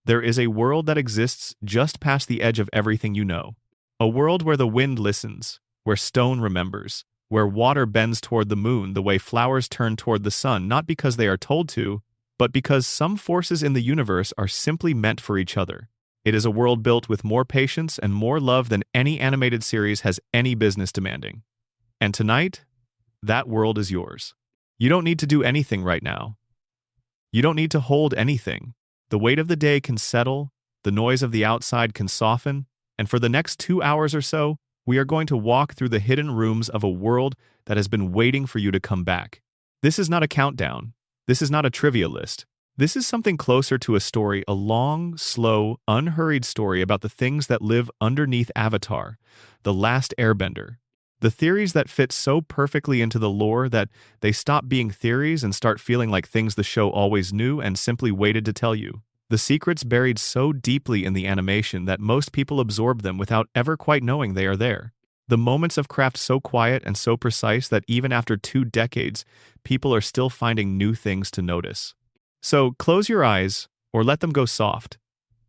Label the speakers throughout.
Speaker 1: There is a world that exists just past the edge of everything you know. A world where the wind listens, where stone remembers, where water bends toward the moon the way flowers turn toward the sun, not because they are told to, but because some forces in the universe are simply meant for each other. It is a world built with more patience and more love than any animated series has any business demanding. And tonight, that world is yours. You don't need to do anything right now. You don't need to hold anything. The weight of the day can settle, the noise of the outside can soften, and for the next 2 hours or so, we are going to walk through the hidden rooms of a world that has been waiting for you to come back. This is not a countdown. This is not a trivia list. This is something closer to a story, a long, slow, unhurried story about the things that live underneath Avatar, the Last Airbender. The theories that fit so perfectly into the lore that they stop being theories and start feeling like things the show always knew and simply waited to tell you. The secrets buried so deeply in the animation that most people absorb them without ever quite knowing they are there. The moments of craft so quiet and so precise that even after 2 decades, people are still finding new things to notice. So close your eyes or let them go soft.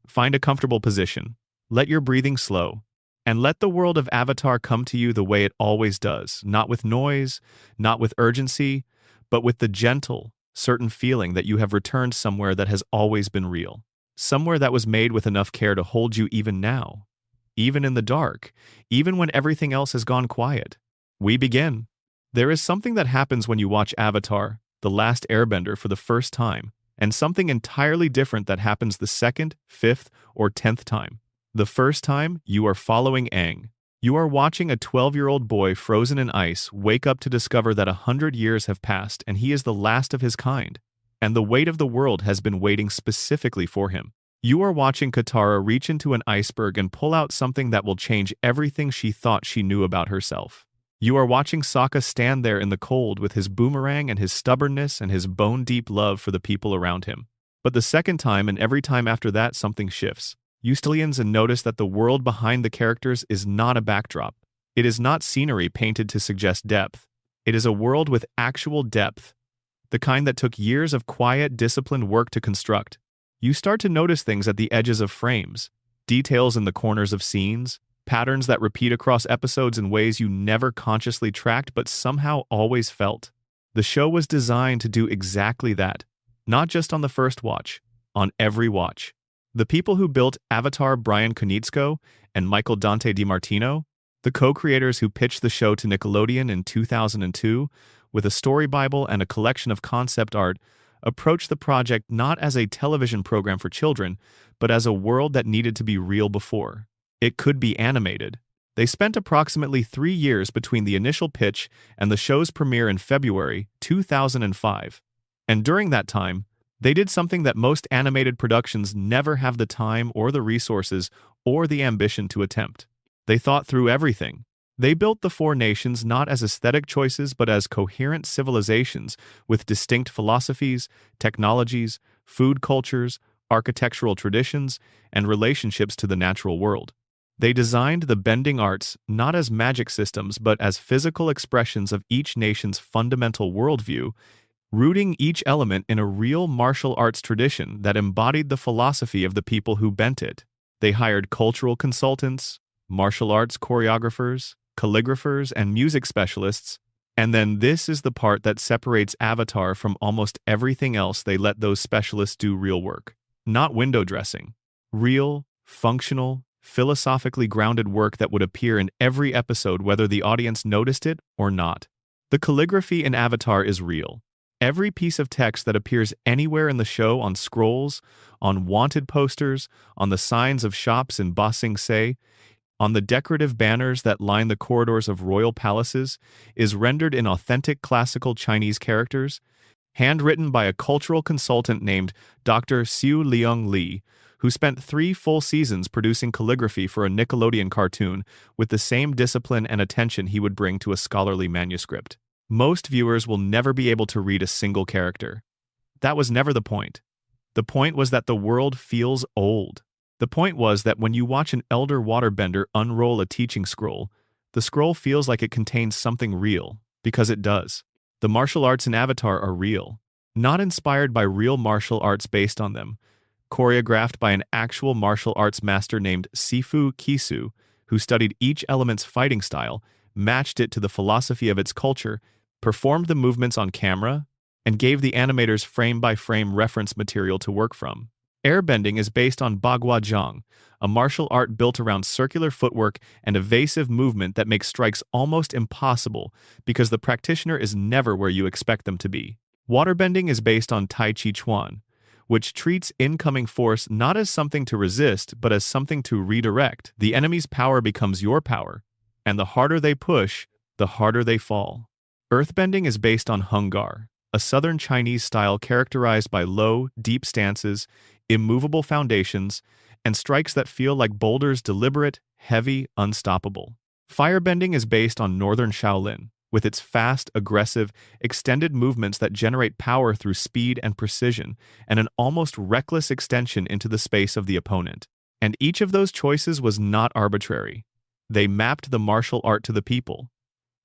Speaker 1: Find a comfortable position. Let your breathing slow. And let the world of Avatar come to you the way it always does, not with noise, not with urgency, but with the gentle, certain feeling that you have returned somewhere that has always been real. Somewhere that was made with enough care to hold you even now, even in the dark, even when everything else has gone quiet. We begin. There is something that happens when you watch Avatar, The Last Airbender for the first time, and something entirely different that happens the 2nd, 5th, or 10th time. The first time, you are following Aang. You are watching a 12-year-old boy frozen in ice wake up to discover that 100 years have passed and he is the last of his kind, and the weight of the world has been waiting specifically for him. You are watching Katara reach into an iceberg and pull out something that will change everything she thought she knew about herself. You are watching Sokka stand there in the cold with his boomerang and his stubbornness and his bone-deep love for the people around him. But the second time and every time after that, something shifts. You stallions and notice that the world behind the characters is not a backdrop. It is not scenery painted to suggest depth. It is a world with actual depth, the kind that took years of quiet, disciplined work to construct. You start to notice things at the edges of frames, details in the corners of scenes, patterns that repeat across episodes in ways you never consciously tracked but somehow always felt. The show was designed to do exactly that, not just on the first watch, on every watch. The people who built Avatar, Brian Konietzko and Michael Dante DiMartino, the co-creators who pitched the show to Nickelodeon in 2002 with a story bible and a collection of concept art, approached the project not as a television program for children, but as a world that needed to be real before it could be animated. They spent approximately 3 years between the initial pitch and the show's premiere in February 2005. And during that time, they did something that most animated productions never have the time or the resources or the ambition to attempt. They thought through everything. They built the 4 nations not as aesthetic choices but as coherent civilizations with distinct philosophies, technologies, food cultures, architectural traditions, and relationships to the natural world. They designed the bending arts not as magic systems but as physical expressions of each nation's fundamental worldview, rooting each element in a real martial arts tradition that embodied the philosophy of the people who bent it. They hired cultural consultants, martial arts choreographers, calligraphers, and music specialists, and then this is the part that separates Avatar from almost everything else. They let those specialists do real work. Not window dressing. Real, functional, philosophically grounded work that would appear in every episode whether the audience noticed it or not. The calligraphy in Avatar is real. Every piece of text that appears anywhere in the show, on scrolls, on wanted posters, on the signs of shops in Ba Sing Se, on the decorative banners that line the corridors of royal palaces, is rendered in authentic classical Chinese characters, handwritten by a cultural consultant named Dr. Xiu Liang Li, who spent 3 full seasons producing calligraphy for a Nickelodeon cartoon with the same discipline and attention he would bring to a scholarly manuscript. Most viewers will never be able to read a single character. That was never the point. The point was that the world feels old. The point was that when you watch an elder waterbender unroll a teaching scroll, the scroll feels like it contains something real, because it does. The martial arts in Avatar are real, not inspired by real martial arts based on them, choreographed by an actual martial arts master named Sifu Kisu, who studied each element's fighting style, matched it to the philosophy of its culture, performed the movements on camera, and gave the animators frame-by-frame reference material to work from. Airbending is based on Bagua Zhang, a martial art built around circular footwork and evasive movement that makes strikes almost impossible because the practitioner is never where you expect them to be. Waterbending is based on Tai Chi Chuan, which treats incoming force not as something to resist, but as something to redirect. The enemy's power becomes your power, and the harder they push, the harder they fall. Earthbending is based on Hungar, a southern Chinese style characterized by low, deep stances, immovable foundations, and strikes that feel like boulders, deliberate, heavy, unstoppable. Firebending is based on northern Shaolin, with its fast, aggressive, extended movements that generate power through speed and precision, and an almost reckless extension into the space of the opponent. And each of those choices was not arbitrary. They mapped the martial art to the people.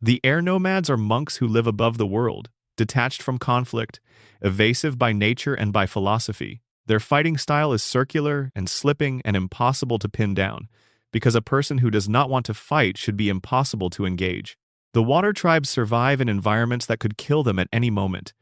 Speaker 1: The air nomads are monks who live above the world, detached from conflict, evasive by nature and by philosophy. Their fighting style is circular and slipping and impossible to pin down, because a person who does not want to fight should be impossible to engage. The water tribes survive in environments that could kill them at any moment,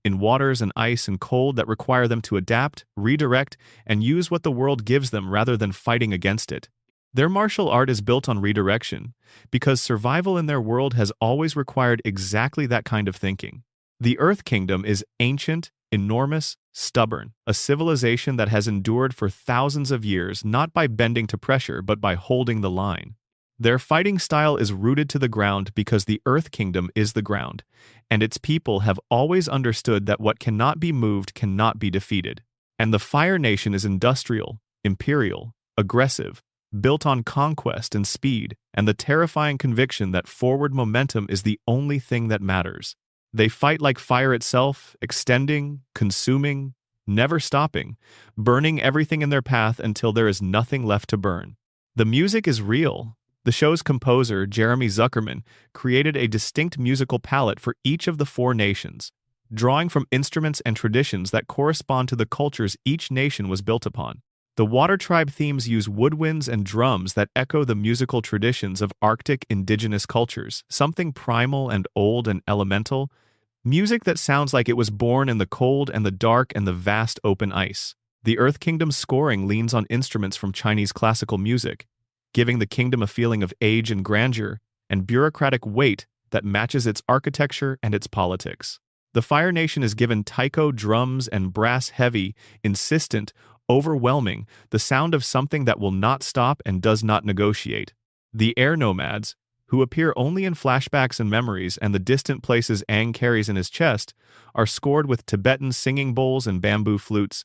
Speaker 1: in waters and ice and cold that require them to adapt, redirect, and use what the world gives them rather than fighting against it. Their martial art is built on redirection, because survival in their world has always required exactly that kind of thinking. The Earth Kingdom is ancient, enormous, stubborn, a civilization that has endured for thousands of years not by bending to pressure but by holding the line. Their fighting style is rooted to the ground because the Earth Kingdom is the ground, and its people have always understood that what cannot be moved cannot be defeated. And the Fire Nation is industrial, imperial, aggressive, built on conquest and speed, and the terrifying conviction that forward momentum is the only thing that matters. They fight like fire itself, extending, consuming, never stopping, burning everything in their path until there is nothing left to burn. The music is real. The show's composer, Jeremy Zuckerman, created a distinct musical palette for each of the four nations, drawing from instruments and traditions that correspond to the cultures each nation was built upon. The Water Tribe themes use woodwinds and drums that echo the musical traditions of Arctic indigenous cultures, something primal and old and elemental, music that sounds like it was born in the cold and the dark and the vast open ice. The Earth Kingdom's scoring leans on instruments from Chinese classical music, giving the kingdom a feeling of age and grandeur and bureaucratic weight that matches its architecture and its politics. The Fire Nation is given taiko drums and brass heavy, insistent, overwhelming, the sound of something that will not stop and does not negotiate. The air nomads, who appear only in flashbacks and memories and the distant places Aang carries in his chest, are scored with Tibetan singing bowls and bamboo flutes,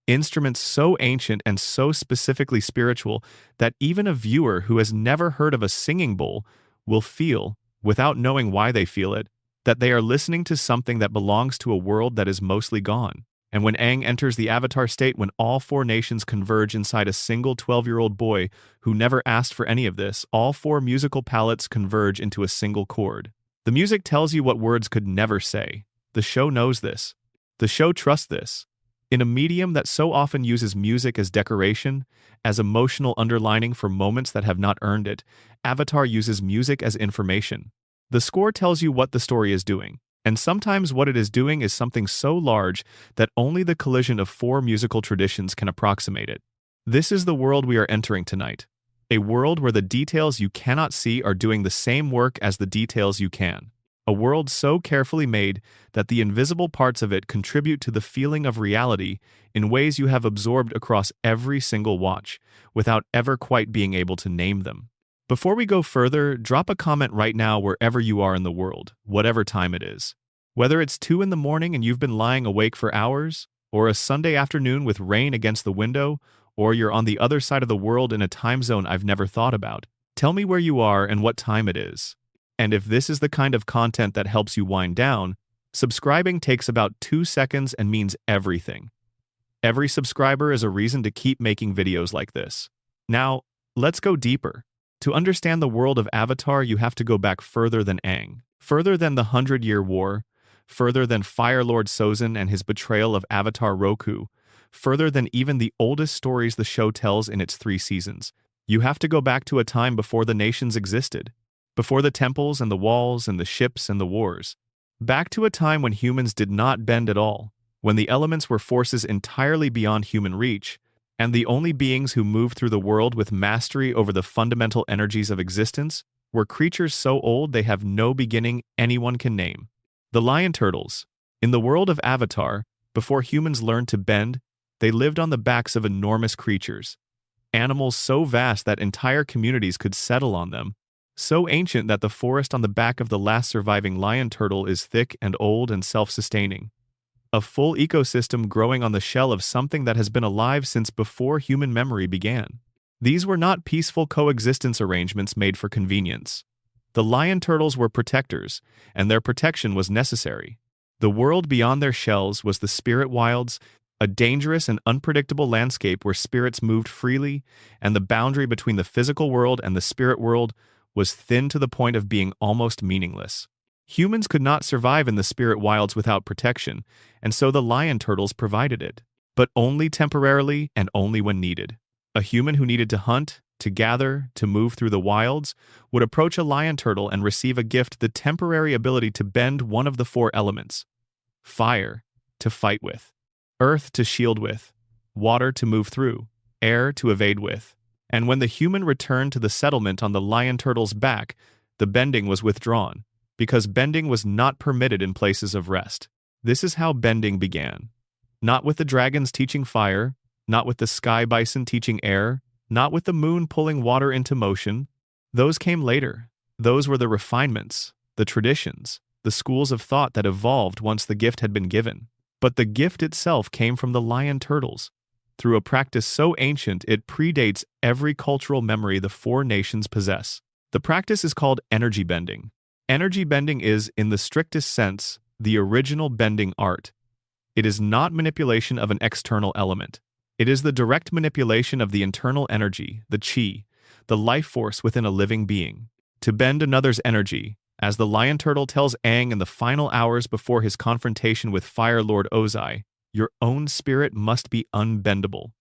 Speaker 1: instruments so ancient and so specifically spiritual that even a viewer who has never heard of a singing bowl will feel, without knowing why they feel it, that they are listening to something that belongs to a world that is mostly gone. And when Aang enters the Avatar state, when all four nations converge inside a single 12-year-old boy who never asked for any of this, all four musical palettes converge into a single chord. The music tells you what words could never say. The show knows this. The show trusts this. In a medium that so often uses music as decoration, as emotional underlining for moments that have not earned it, Avatar uses music as information. The score tells you what the story is doing. And sometimes what it is doing is something so large that only the collision of four musical traditions can approximate it. This is the world we are entering tonight. A world where the details you cannot see are doing the same work as the details you can. A world so carefully made that the invisible parts of it contribute to the feeling of reality in ways you have absorbed across every single watch, without ever quite being able to name them. Before we go further, drop a comment right now wherever you are in the world, whatever time it is. Whether it's 2 in the morning and you've been lying awake for hours, or a Sunday afternoon with rain against the window, or you're on the other side of the world in a time zone I've never thought about, tell me where you are and what time it is. And if this is the kind of content that helps you wind down, subscribing takes about 2 seconds and means everything. Every subscriber is a reason to keep making videos like this. Now, let's go deeper. To understand the world of Avatar, you have to go back further than Aang, further than the 100-Year War, further than Fire Lord Sozin and his betrayal of Avatar Roku, further than even the oldest stories the show tells in its 3 seasons. You have to go back to a time before the nations existed, before the temples and the walls and the ships and the wars. Back to a time when humans did not bend at all, when the elements were forces entirely beyond human reach, and the only beings who moved through the world with mastery over the fundamental energies of existence were creatures so old they have no beginning anyone can name. The lion turtles. In the world of Avatar, before humans learned to bend, they lived on the backs of enormous creatures. Animals so vast that entire communities could settle on them, so ancient that the forest on the back of the last surviving lion turtle is thick and old and self-sustaining. A full ecosystem growing on the shell of something that has been alive since before human memory began. These were not peaceful coexistence arrangements made for convenience. The lion turtles were protectors, and their protection was necessary. The world beyond their shells was the spirit wilds, a dangerous and unpredictable landscape where spirits moved freely, and the boundary between the physical world and the spirit world was thin to the point of being almost meaningless. Humans could not survive in the spirit wilds without protection, and so the lion turtles provided it. But only temporarily and only when needed. A human who needed to hunt, to gather, to move through the wilds, would approach a lion turtle and receive a gift: the temporary ability to bend one of the 4 elements. Fire, to fight with. Earth, to shield with. Water, to move through. Air, to evade with. And when the human returned to the settlement on the lion turtle's back, the bending was withdrawn, because bending was not permitted in places of rest. This is how bending began. Not with the dragons teaching fire, not with the sky bison teaching air, not with the moon pulling water into motion. Those came later. Those were the refinements, the traditions, the schools of thought that evolved once the gift had been given. But the gift itself came from the lion turtles, through a practice so ancient it predates every cultural memory the 4 nations possess. The practice is called energy bending. Energy bending is, in the strictest sense, the original bending art. It is not manipulation of an external element. It is the direct manipulation of the internal energy, the chi, the life force within a living being. To bend another's energy, as the lion turtle tells Aang in the final hours before his confrontation with Fire Lord Ozai, your own spirit must be unbendable,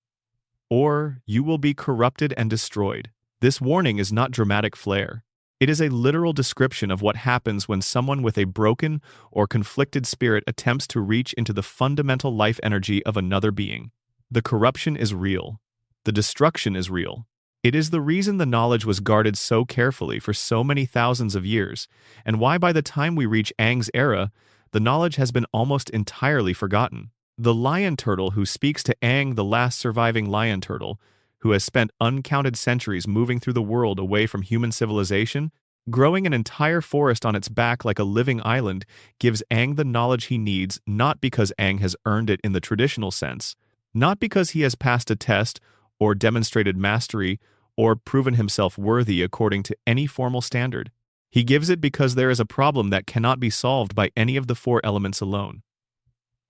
Speaker 1: or you will be corrupted and destroyed. This warning is not dramatic flair. It is a literal description of what happens when someone with a broken or conflicted spirit attempts to reach into the fundamental life energy of another being. The corruption is real. The destruction is real. It is the reason the knowledge was guarded so carefully for so many thousands of years, and why by the time we reach Aang's era, the knowledge has been almost entirely forgotten. The lion turtle who speaks to Aang, the last surviving lion turtle, who has spent uncounted centuries moving through the world away from human civilization, growing an entire forest on its back like a living island, gives Aang the knowledge he needs, not because Aang has earned it in the traditional sense, not because he has passed a test or demonstrated mastery or proven himself worthy according to any formal standard. He gives it because there is a problem that cannot be solved by any of the 4 elements alone.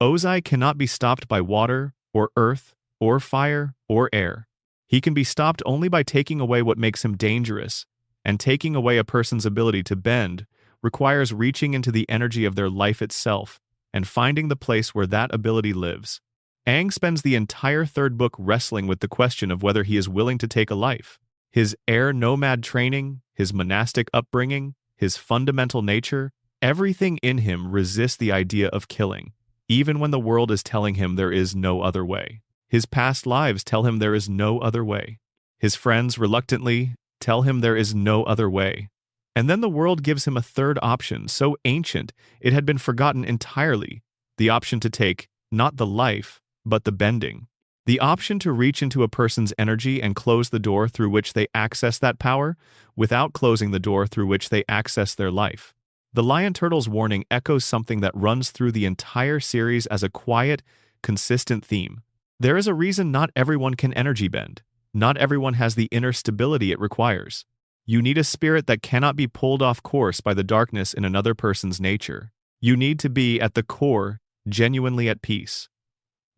Speaker 1: Ozai cannot be stopped by water, or earth, or fire, or air. He can be stopped only by taking away what makes him dangerous, and taking away a person's ability to bend requires reaching into the energy of their life itself and finding the place where that ability lives. Aang spends the entire 3rd book wrestling with the question of whether he is willing to take a life. His air nomad training, his monastic upbringing, his fundamental nature, everything in him resists the idea of killing, even when the world is telling him there is no other way. His past lives tell him there is no other way. His friends reluctantly tell him there is no other way. And then the world gives him a 3rd option, so ancient it had been forgotten entirely, the option to take, not the life, but the bending. The option to reach into a person's energy and close the door through which they access that power, without closing the door through which they access their life. The lion turtle's warning echoes something that runs through the entire series as a quiet, consistent theme. There is a reason not everyone can energy bend. Not everyone has the inner stability it requires. You need a spirit that cannot be pulled off course by the darkness in another person's nature. You need to be, at the core, genuinely at peace.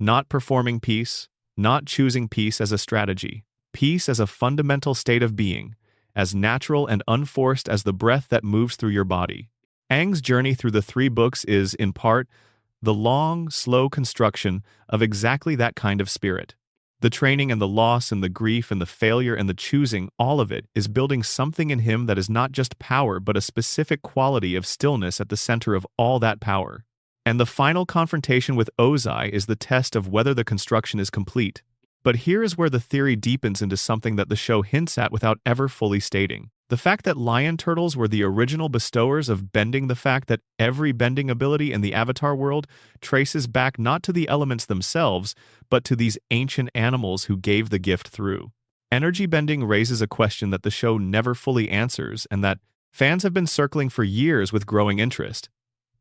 Speaker 1: Not performing peace, not choosing peace as a strategy. Peace as a fundamental state of being, as natural and unforced as the breath that moves through your body. Aang's journey through the 3 books is, in part, the long, slow construction of exactly that kind of spirit. The training and the loss and the grief and the failure and the choosing, all of it is building something in him that is not just power but a specific quality of stillness at the center of all that power. And the final confrontation with Ozai is the test of whether the construction is complete. But here is where the theory deepens into something that the show hints at without ever fully stating. The fact that lion turtles were the original bestowers of bending, the fact that every bending ability in the Avatar world traces back not to the elements themselves, but to these ancient animals who gave the gift through. Energy bending raises a question that the show never fully answers and that fans have been circling for years with growing interest.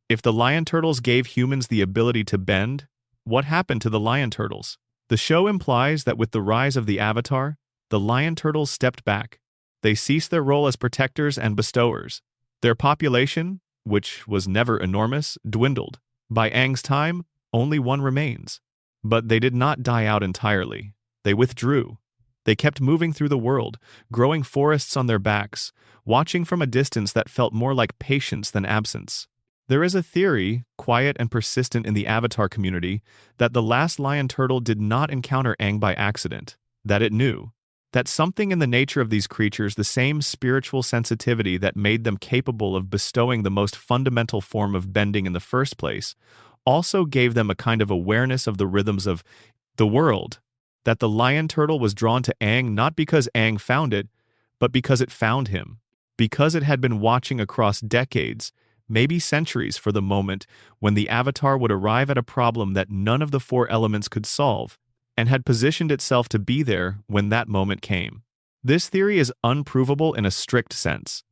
Speaker 1: If the lion turtles gave humans the ability to bend, what happened to the lion turtles? The show implies that with the rise of the Avatar, the lion turtles stepped back. They ceased their role as protectors and bestowers. Their population, which was never enormous, dwindled. By Aang's time, only one remains. But they did not die out entirely. They withdrew. They kept moving through the world, growing forests on their backs, watching from a distance that felt more like patience than absence. There is a theory, quiet and persistent in the Avatar community, that the last lion turtle did not encounter Aang by accident, that it knew. That something in the nature of these creatures, the same spiritual sensitivity that made them capable of bestowing the most fundamental form of bending in the first place, also gave them a kind of awareness of the rhythms of the world, that the lion turtle was drawn to Aang not because Aang found it, but because it found him, because it had been watching across decades, maybe centuries, for the moment when the Avatar would arrive at a problem that none of the four elements could solve, and had positioned itself to be there when that moment came. This theory is unprovable in a strict sense.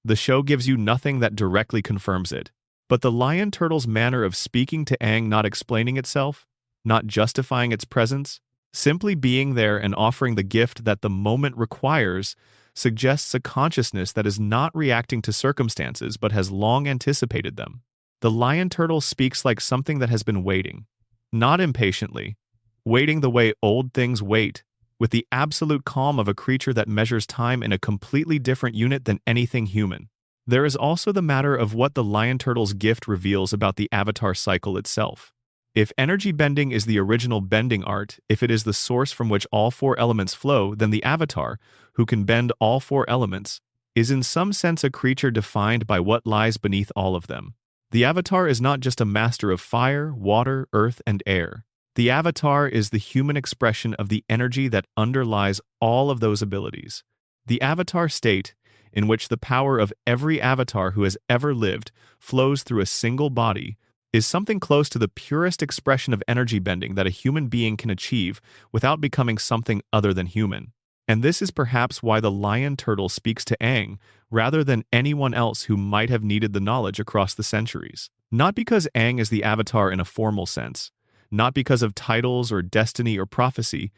Speaker 1: The show gives you nothing that directly confirms it. But the lion turtle's manner of speaking to Aang, not explaining itself, not justifying its presence, simply being there and offering the gift that the moment requires, suggests a consciousness that is not reacting to circumstances but has long anticipated them. The lion turtle speaks like something that has been waiting, not impatiently, waiting the way old things wait, with the absolute calm of a creature that measures time in a completely different unit than anything human. There is also the matter of what the lion turtle's gift reveals about the Avatar cycle itself. If energy bending is the original bending art, if it is the source from which all four elements flow, then the Avatar, who can bend all four elements, is in some sense a creature defined by what lies beneath all of them. The Avatar is not just a master of fire, water, earth, and air. The Avatar is the human expression of the energy that underlies all of those abilities. The Avatar state, in which the power of every Avatar who has ever lived flows through a single body, is something close to the purest expression of energy bending that a human being can achieve without becoming something other than human. And this is perhaps why the lion turtle speaks to Aang rather than anyone else who might have needed the knowledge across the centuries. Not because Aang is the Avatar in a formal sense, not because of titles or destiny or prophecy,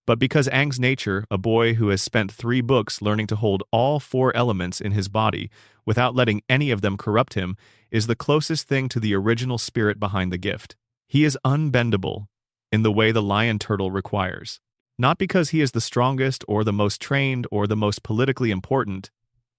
Speaker 1: but because Aang's nature, a boy who has spent 3 books learning to hold all 4 elements in his body without letting any of them corrupt him, is the closest thing to the original spirit behind the gift. He is unbendable in the way the lion turtle requires. Not because he is the strongest or the most trained or the most politically important,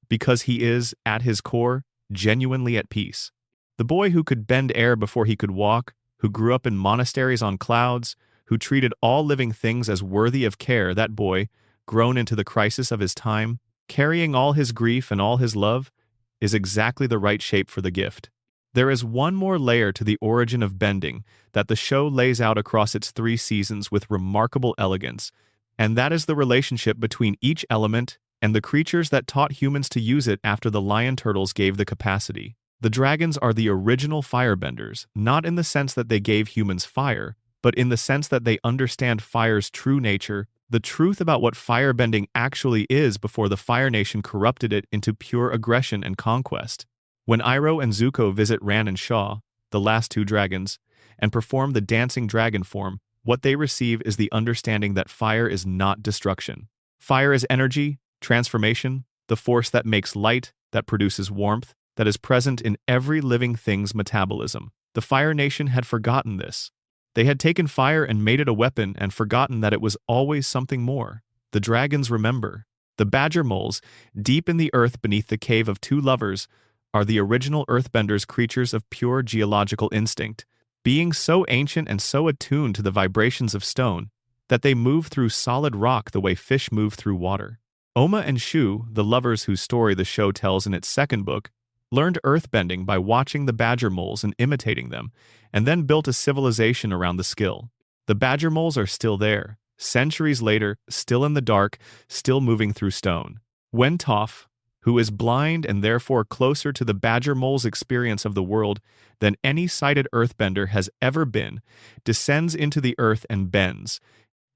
Speaker 1: because he is, at his core, genuinely at peace. The boy who could bend air before he could walk, who grew up in monasteries on clouds, who treated all living things as worthy of care, that boy, grown into the crisis of his time, carrying all his grief and all his love, is exactly the right shape for the gift. There is one more layer to the origin of bending that the show lays out across its 3 seasons with remarkable elegance, and that is the relationship between each element and the creatures that taught humans to use it after the lion turtles gave the capacity. The dragons are the original firebenders, not in the sense that they gave humans fire, but in the sense that they understand fire's true nature, the truth about what firebending actually is before the Fire Nation corrupted it into pure aggression and conquest. When Iroh and Zuko visit Ran and Shaw, the last 2 dragons, and perform the dancing dragon form, what they receive is the understanding that fire is not destruction. Fire is energy, transformation, the force that makes light, that produces warmth, that is present in every living thing's metabolism. The Fire Nation had forgotten this. They had taken fire and made it a weapon and forgotten that it was always something more. The dragons remember. The badger moles, deep in the earth beneath the cave of 2 lovers, are the original earthbenders, creatures of pure geological instinct, beings so ancient and so attuned to the vibrations of stone that they move through solid rock the way fish move through water. Oma and Shu, the lovers whose story the show tells in its second book, learned earthbending by watching the badger moles and imitating them, and then built a civilization around the skill. The badger moles are still there, centuries later, still in the dark, still moving through stone. When Toph, who is blind and therefore closer to the badger mole's experience of the world than any sighted earthbender has ever been, descends into the earth and bends,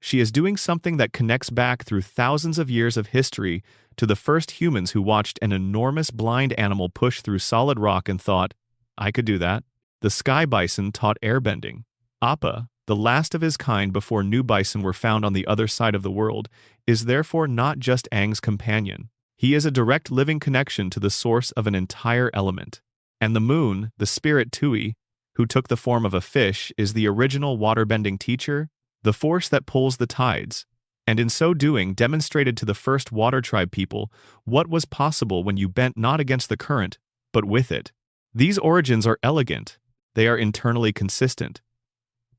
Speaker 1: she is doing something that connects back through thousands of years of history to the first humans who watched an enormous blind animal push through solid rock and thought, I could do that. The sky bison taught airbending. Appa, the last of his kind before new bison were found on the other side of the world, is therefore not just Aang's companion. He is a direct living connection to the source of an entire element. And the moon, the spirit Tui, who took the form of a fish, is the original waterbending teacher, the force that pulls the tides, and in so doing demonstrated to the first water tribe people what was possible when you bent not against the current, but with it. These origins are elegant. They are internally consistent.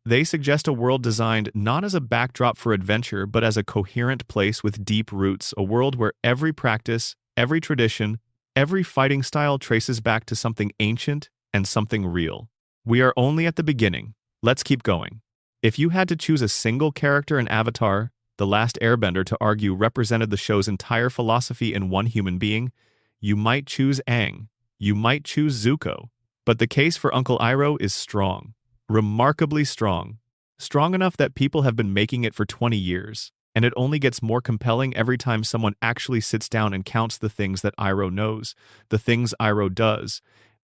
Speaker 1: They suggest a world designed not as a backdrop for adventure, but as a coherent place with deep roots, a world where every practice, every tradition, every fighting style traces back to something ancient and something real. We are only at the beginning. Let's keep going. If you had to choose a single character in Avatar, The Last Airbender, to argue represented the show's entire philosophy in one human being, you might choose Aang. You might choose Zuko. But the case for Uncle Iroh is strong. Remarkably strong. Strong enough that people have been making it for 20 years, and it only gets more compelling every time someone actually sits down and counts the things that Iroh knows, the things Iroh does.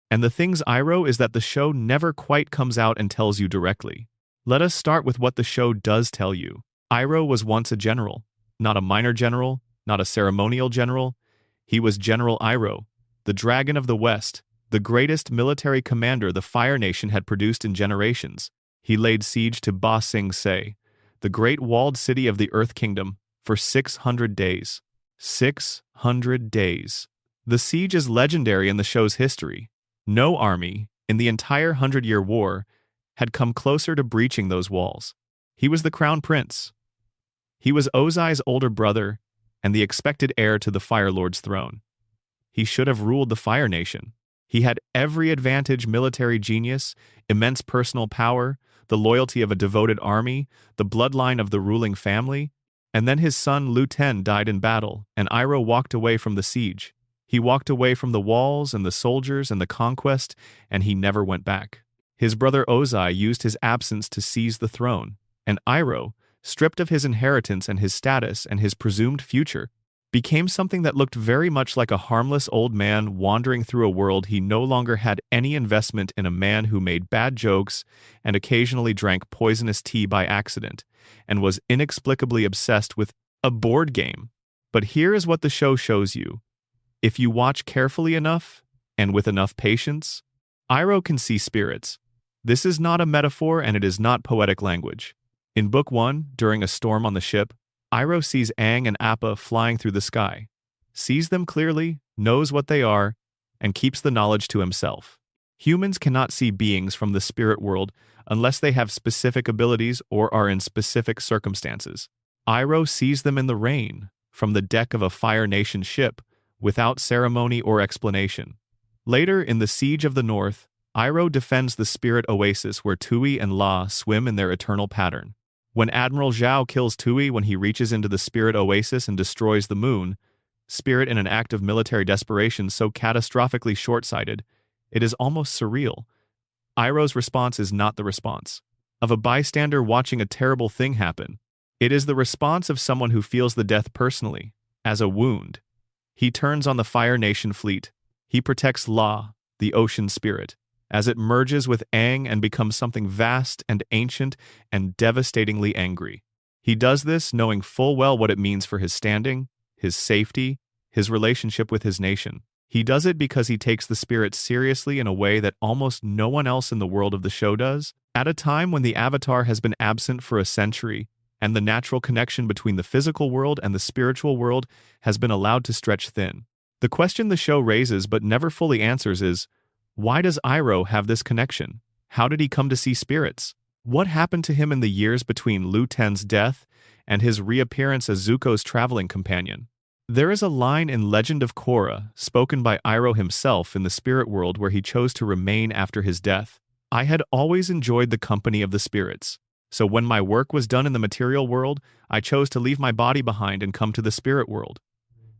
Speaker 1: And the things Iroh is that the show never quite comes out and tells you directly. Let us start with what the show does tell you. Iroh was once a general, not a minor general, not a ceremonial general. He was General Iroh, the Dragon of the West, the greatest military commander the Fire Nation had produced in generations. He laid siege to Ba Sing Se, the great walled city of the Earth Kingdom, for 600 days. 600 days. The siege is legendary in the show's history. No army, in the entire 100-Year War, had come closer to breaching those walls. He was the crown prince. He was Ozai's older brother and the expected heir to the Fire Lord's throne. He should have ruled the Fire Nation. He had every advantage: military genius, immense personal power, the loyalty of a devoted army, the bloodline of the ruling family. And then his son Lu Ten died in battle, and Iroh walked away from the siege. He walked away from the walls and the soldiers and the conquest, and he never went back. His brother Ozai used his absence to seize the throne, and Iroh, stripped of his inheritance and his status and his presumed future, became something that looked very much like a harmless old man wandering through a world he no longer had any investment in, a man who made bad jokes and occasionally drank poisonous tea by accident, and was inexplicably obsessed with a board game. But here is what the show shows you. If you watch carefully enough, and with enough patience, Iroh can see spirits. This is not a metaphor, and it is not poetic language. In Book 1, during a storm on the ship, Iroh sees Aang and Appa flying through the sky, sees them clearly, knows what they are, and keeps the knowledge to himself. Humans cannot see beings from the spirit world unless they have specific abilities or are in specific circumstances. Iroh sees them in the rain, from the deck of a Fire Nation ship, without ceremony or explanation. Later, in the Siege of the North, Iroh defends the spirit oasis where Tui and La swim in their eternal pattern. When Admiral Zhao kills Tui when he reaches into the spirit oasis and destroys the moon, Spirit in an act of military desperation so catastrophically short-sighted, it is almost surreal. Iroh's response is not the response of a bystander watching a terrible thing happen. It is the response of someone who feels the death personally, as a wound. He turns on the Fire Nation fleet. He protects La, the ocean spirit, as it merges with Aang and becomes something vast and ancient and devastatingly angry. He does this knowing full well what it means for his standing, his safety, his relationship with his nation. He does it because he takes the spirit seriously in a way that almost no one else in the world of the show does, at a time when the Avatar has been absent for a century, and the natural connection between the physical world and the spiritual world has been allowed to stretch thin. The question the show raises but never fully answers is, why does Iroh have this connection? How did he come to see spirits? What happened to him in the years between Lu Ten's death and his reappearance as Zuko's traveling companion? There is a line in Legend of Korra, spoken by Iroh himself in the spirit world where he chose to remain after his death. I had always enjoyed the company of the spirits. So when my work was done in the material world, I chose to leave my body behind and come to the spirit world.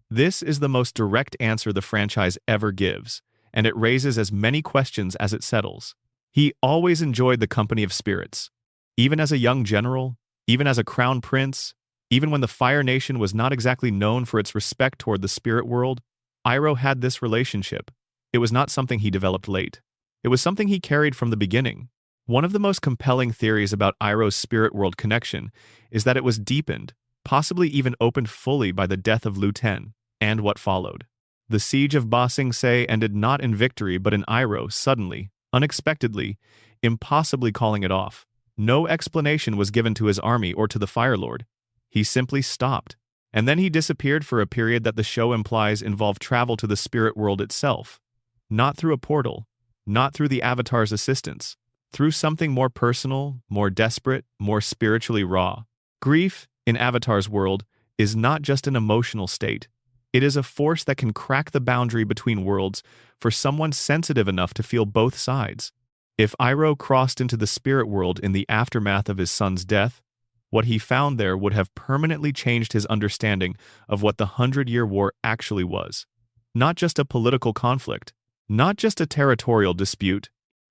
Speaker 1: This is the most direct answer the franchise ever gives, and it raises as many questions as it settles. He always enjoyed the company of spirits. Even as a young general, even as a crown prince, even when the Fire Nation was not exactly known for its respect toward the spirit world, Iroh had this relationship. It was not something he developed late. It was something he carried from the beginning. One of the most compelling theories about Iroh's spirit world connection is that it was deepened, possibly even opened fully by the death of Lu Ten, and what followed. The siege of Ba Sing Se ended not in victory but in Iroh suddenly, unexpectedly, impossibly calling it off. No explanation was given to his army or to the Fire Lord. He simply stopped. And then he disappeared for a period that the show implies involved travel to the spirit world itself. Not through a portal, not through the Avatar's assistance, through something more personal, more desperate, more spiritually raw. Grief, in Avatar's world, is not just an emotional state. It is a force that can crack the boundary between worlds for someone sensitive enough to feel both sides. If Iroh crossed into the spirit world in the aftermath of his son's death, what he found there would have permanently changed his understanding of what the 100-Year War actually was. Not just a political conflict, not just a territorial dispute,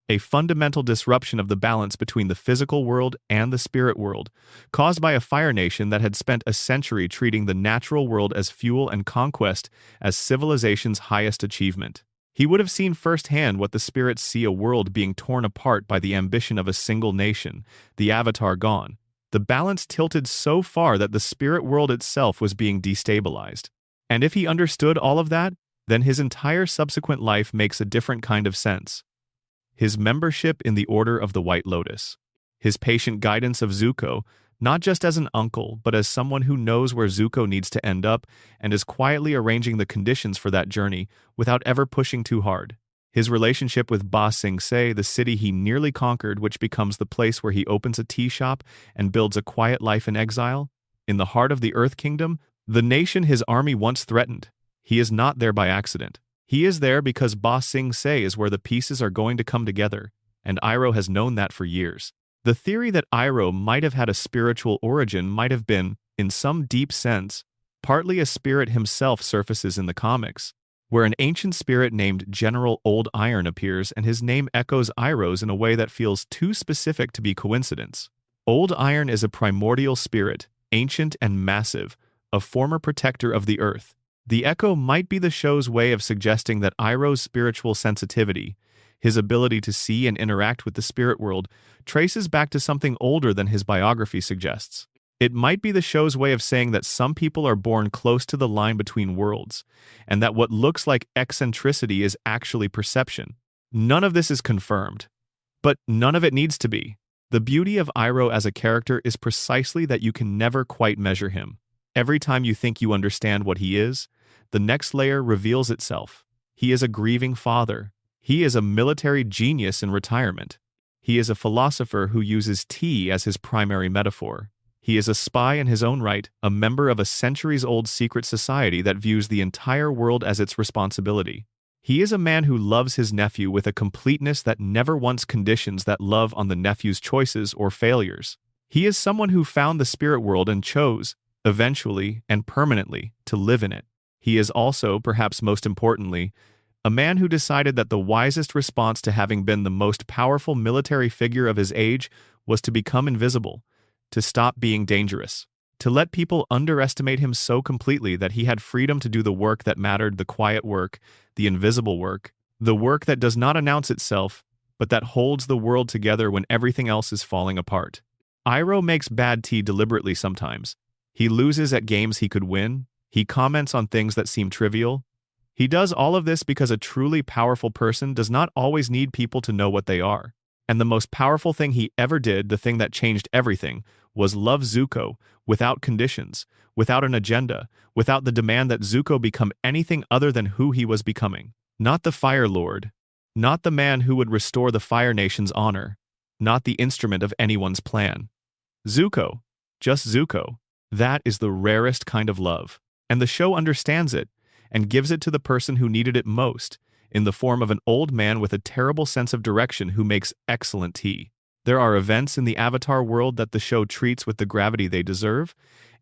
Speaker 1: a fundamental disruption of the balance between the physical world and the spirit world, caused by a Fire Nation that had spent a century treating the natural world as fuel and conquest as civilization's highest achievement. He would have seen firsthand what the spirits see: a world being torn apart by the ambition of a single nation, the Avatar gone. The balance tilted so far that the spirit world itself was being destabilized. And if he understood all of that, then his entire subsequent life makes a different kind of sense. His membership in the Order of the White Lotus. His patient guidance of Zuko, not just as an uncle, but as someone who knows where Zuko needs to end up and is quietly arranging the conditions for that journey without ever pushing too hard. His relationship with Ba Sing Se, the city he nearly conquered, which becomes the place where he opens a tea shop and builds a quiet life in exile. In the heart of the Earth Kingdom, the nation his army once threatened. He is not there by accident. He is there because Ba Sing Se is where the pieces are going to come together, and Iroh has known that for years. The theory that Iroh might have had a spiritual origin might have been, in some deep sense, partly a spirit himself surfaces in the comics, where an ancient spirit named General Old Iron appears and his name echoes Iroh's in a way that feels too specific to be coincidence. Old Iron is a primordial spirit, ancient and massive, a former protector of the earth. The echo might be the show's way of suggesting that Iroh's spiritual sensitivity, his ability to see and interact with the spirit world, traces back to something older than his biography suggests. It might be the show's way of saying that some people are born close to the line between worlds, and that what looks like eccentricity is actually perception. None of this is confirmed, but none of it needs to be. The beauty of Iroh as a character is precisely that you can never quite measure him. Every time you think you understand what he is, the next layer reveals itself. He is a grieving father. He is a military genius in retirement. He is a philosopher who uses tea as his primary metaphor. He is a spy in his own right, a member of a centuries-old secret society that views the entire world as its responsibility. He is a man who loves his nephew with a completeness that never once conditions that love on the nephew's choices or failures. He is someone who found the spirit world and chose, eventually and permanently, to live in it. He is also, perhaps most importantly, a man who decided that the wisest response to having been the most powerful military figure of his age was to become invisible, to stop being dangerous, to let people underestimate him so completely that he had freedom to do the work that mattered, the quiet work, the invisible work, the work that does not announce itself, but that holds the world together when everything else is falling apart. Iroh makes bad tea deliberately sometimes. He loses at games he could win. He comments on things that seem trivial. He does all of this because a truly powerful person does not always need people to know what they are. And the most powerful thing he ever did, the thing that changed everything, was love Zuko, without conditions, without an agenda, without the demand that Zuko become anything other than who he was becoming. Not the Fire Lord, Not the man who would restore the Fire Nation's honor. Not the instrument of anyone's plan. Zuko. Just Zuko. That is the rarest kind of love. And the show understands it, and gives it to the person who needed it most, in the form of an old man with a terrible sense of direction who makes excellent tea. There are events in the Avatar world that the show treats with the gravity they deserve,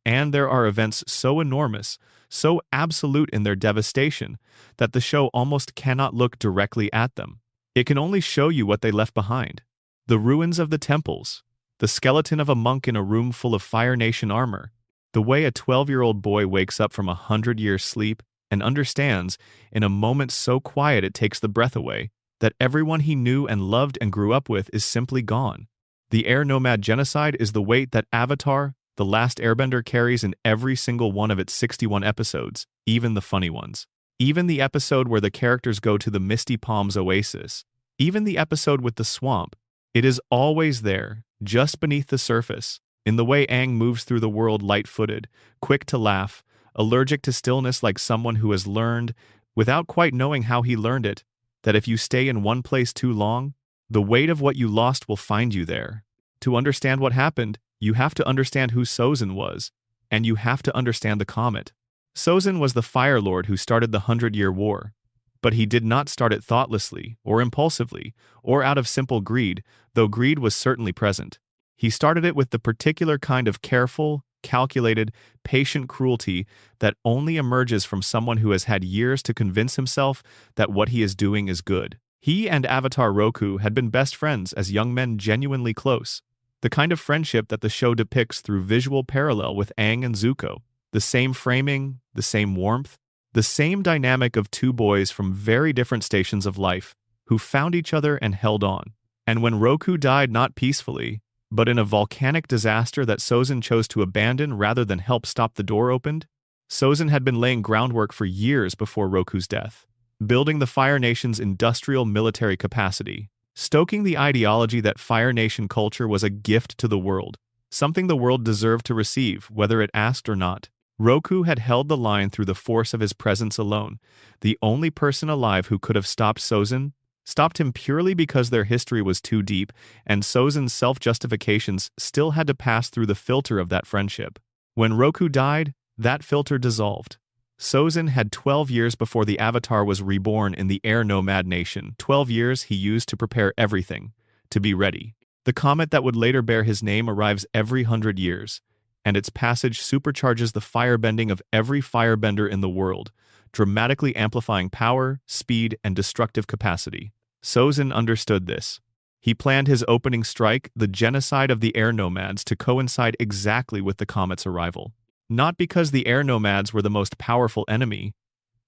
Speaker 1: and there are events so enormous, so absolute in their devastation, that the show almost cannot look directly at them. It can only show you what they left behind. The ruins of the temples, the skeleton of a monk in a room full of Fire Nation armor, the way a 12-year-old boy wakes up from 100-year sleep and understands, in a moment so quiet it takes the breath away, that everyone he knew and loved and grew up with is simply gone. The air nomad genocide is the weight that Avatar, The Last Airbender carries in every single one of its 61 episodes, even the funny ones. Even the episode where the characters go to the Misty Palms oasis. Even the episode with the swamp. It is always there, just beneath the surface, in the way Aang moves through the world light-footed, quick to laugh, allergic to stillness like someone who has learned, without quite knowing how he learned it, that if you stay in one place too long, the weight of what you lost will find you there. To understand what happened, you have to understand who Sozin was, and you have to understand the comet. Sozin was the Fire Lord who started the 100-Year War, but he did not start it thoughtlessly, or impulsively, or out of simple greed, though greed was certainly present. He started it with the particular kind of careful, calculated, patient cruelty that only emerges from someone who has had years to convince himself that what he is doing is good. He and Avatar Roku had been best friends as young men, genuinely close. The kind of friendship that the show depicts through visual parallel with Aang and Zuko. The same framing, the same warmth, the same dynamic of two boys from very different stations of life, who found each other and held on. And when Roku died not peacefully, but in a volcanic disaster that Sozin chose to abandon rather than help stop the door opened, Sozin had been laying groundwork for years before Roku's death, building the Fire Nation's industrial military capacity, stoking the ideology that Fire Nation culture was a gift to the world, something the world deserved to receive, whether it asked or not. Roku had held the line through the force of his presence alone, the only person alive who could have stopped Sozin, stopped him purely because their history was too deep, and Sozin's self-justifications still had to pass through the filter of that friendship. When Roku died, that filter dissolved. Sozin had 12 years before the Avatar was reborn in the Air Nomad Nation, 12 years he used to prepare everything, to be ready. The comet that would later bear his name arrives every 100 years, and its passage supercharges the firebending of every firebender in the world, dramatically amplifying power, speed, and destructive capacity. Sozin understood this. He planned his opening strike, the genocide of the air nomads, to coincide exactly with the comet's arrival. Not because the air nomads were the most powerful enemy,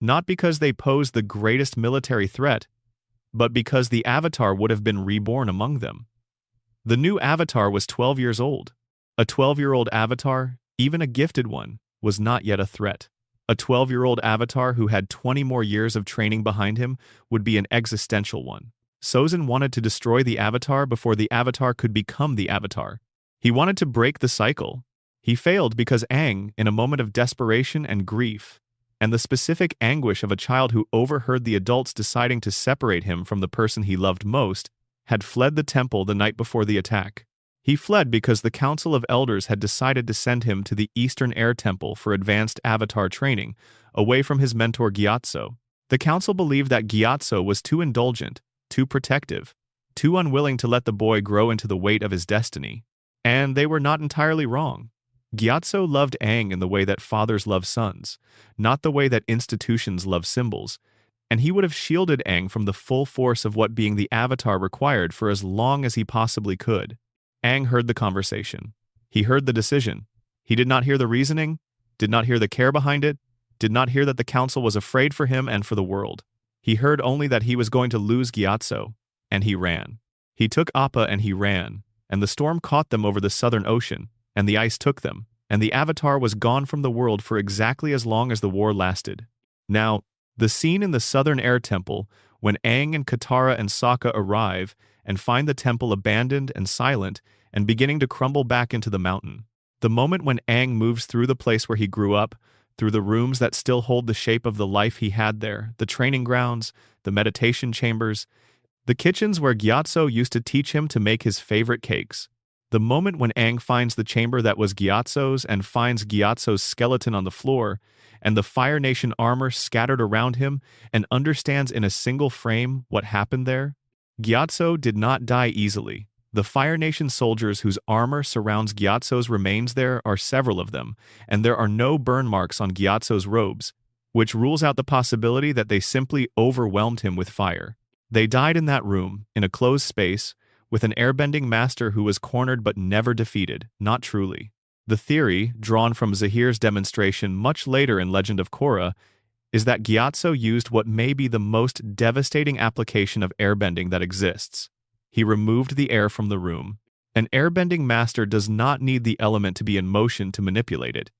Speaker 1: not because they posed the greatest military threat, but because the Avatar would have been reborn among them. The new Avatar was 12 years old. A 12-year-old Avatar, even a gifted one, was not yet a threat. A 12-year-old Avatar who had 20 more years of training behind him would be an existential one. Sozin wanted to destroy the Avatar before the Avatar could become the Avatar. He wanted to break the cycle. He failed because Aang, in a moment of desperation and grief, and the specific anguish of a child who overheard the adults deciding to separate him from the person he loved most, had fled the temple the night before the attack. He fled because the Council of Elders had decided to send him to the Eastern Air Temple for advanced Avatar training, away from his mentor Gyatso. The Council believed that Gyatso was too indulgent, too protective, too unwilling to let the boy grow into the weight of his destiny. And they were not entirely wrong. Gyatso loved Aang in the way that fathers love sons, not the way that institutions love symbols, and he would have shielded Aang from the full force of what being the Avatar required for as long as he possibly could. Aang heard the conversation. He heard the decision. He did not hear the reasoning, did not hear the care behind it, did not hear that the council was afraid for him and for the world. He heard only that he was going to lose Gyatso, and he ran. He took Appa and he ran, and the storm caught them over the southern ocean, and the ice took them, and the Avatar was gone from the world for exactly as long as the war lasted. Now, the scene in the Southern Air Temple, when Aang and Katara and Sokka arrive and find the temple abandoned and silent and beginning to crumble back into the mountain. The moment when Aang moves through the place where he grew up, through the rooms that still hold the shape of the life he had there, the training grounds, the meditation chambers, The kitchens where Gyatso used to teach him to make his favorite cakes. The moment when Aang finds the chamber that was Gyatso's and finds Gyatso's skeleton on the floor, and the Fire Nation armor scattered around him, and understands in a single frame what happened there. Gyatso did not die easily. The Fire Nation soldiers whose armor surrounds Gyatso's remains there are several of them, and there are no burn marks on Gyatso's robes, which rules out the possibility that they simply overwhelmed him with fire. They died in that room, in a closed space, with an airbending master who was cornered but never defeated, not truly. The theory, drawn from Zahir's demonstration much later in Legend of Korra, is that Gyatso used what may be the most devastating application of airbending that exists. He removed the air from the room. An airbending master does not need the element to be in motion to manipulate it.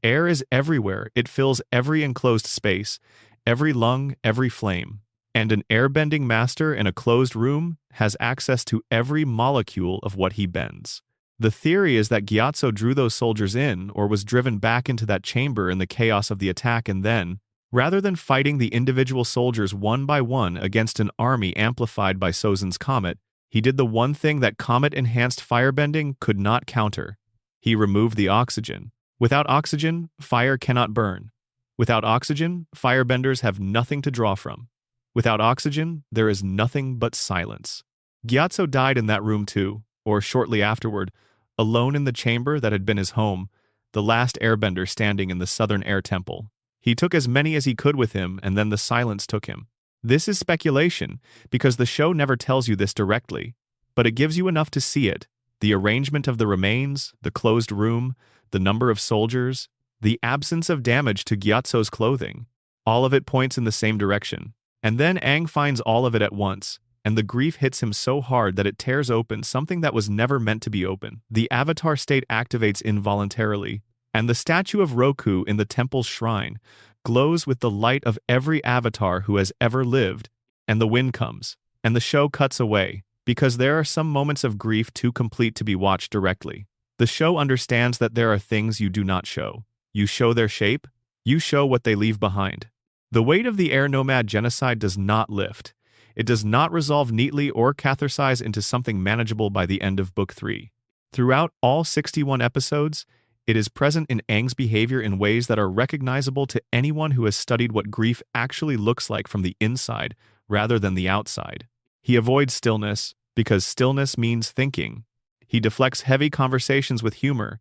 Speaker 1: Air is everywhere, it fills every enclosed space, every lung, every flame. And an airbending master in a closed room has access to every molecule of what he bends. The theory is that Gyatso drew those soldiers in or was driven back into that chamber in the chaos of the attack, and then, rather than fighting the individual soldiers one by one against an army amplified by Sozin's comet, he did the one thing that comet-enhanced firebending could not counter. He removed the oxygen. Without oxygen, fire cannot burn. Without oxygen, firebenders have nothing to draw from. Without oxygen, there is nothing but silence. Gyatso died in that room too, or shortly afterward, alone in the chamber that had been his home, the last airbender standing in the southern air temple. He took as many as he could with him, and then the silence took him. This is speculation, because the show never tells you this directly, but it gives you enough to see it. The arrangement of the remains, the closed room, the number of soldiers, the absence of damage to Gyatso's clothing, all of it points in the same direction. And then Aang finds all of it at once, and the grief hits him so hard that it tears open something that was never meant to be open. The avatar state activates involuntarily, and the statue of Roku in the temple's shrine glows with the light of every avatar who has ever lived, and the wind comes, and the show cuts away, because there are some moments of grief too complete to be watched directly. The show understands that there are things you do not show. You show their shape, you show what they leave behind. The weight of the air nomad genocide does not lift. It does not resolve neatly or catharsize into something manageable by the end of Book 3. Throughout all 61 episodes, it is present in Aang's behavior in ways that are recognizable to anyone who has studied what grief actually looks like from the inside rather than the outside. He avoids stillness because stillness means thinking. He deflects heavy conversations with humor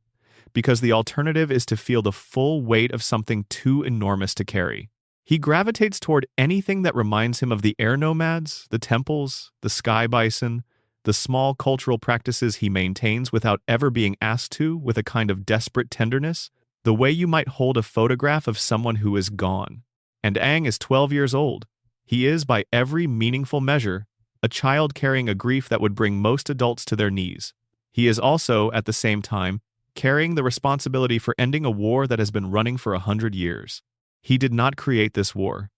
Speaker 1: because the alternative is to feel the full weight of something too enormous to carry. He gravitates toward anything that reminds him of the air nomads, the temples, the sky bison, the small cultural practices he maintains without ever being asked to, with a kind of desperate tenderness, the way you might hold a photograph of someone who is gone. And Aang is 12 years old. He is, by every meaningful measure, a child carrying a grief that would bring most adults to their knees. He is also, at the same time, carrying the responsibility for ending a war that has been running for 100 years. He did not create this war.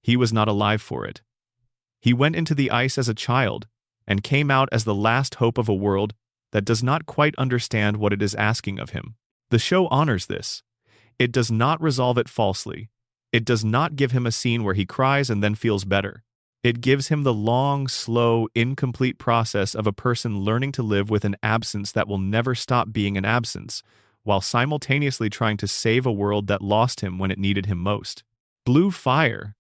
Speaker 1: He was not alive for it. He went into the ice as a child and came out as the last hope of a world that does not quite understand what it is asking of him. The show honors this. It does not resolve it falsely. It does not give him a scene where he cries and then feels better. It gives him the long, slow, incomplete process of a person learning to live with an absence that will never stop being an absence, while simultaneously trying to save a world that lost him when it needed him most. Blue fire.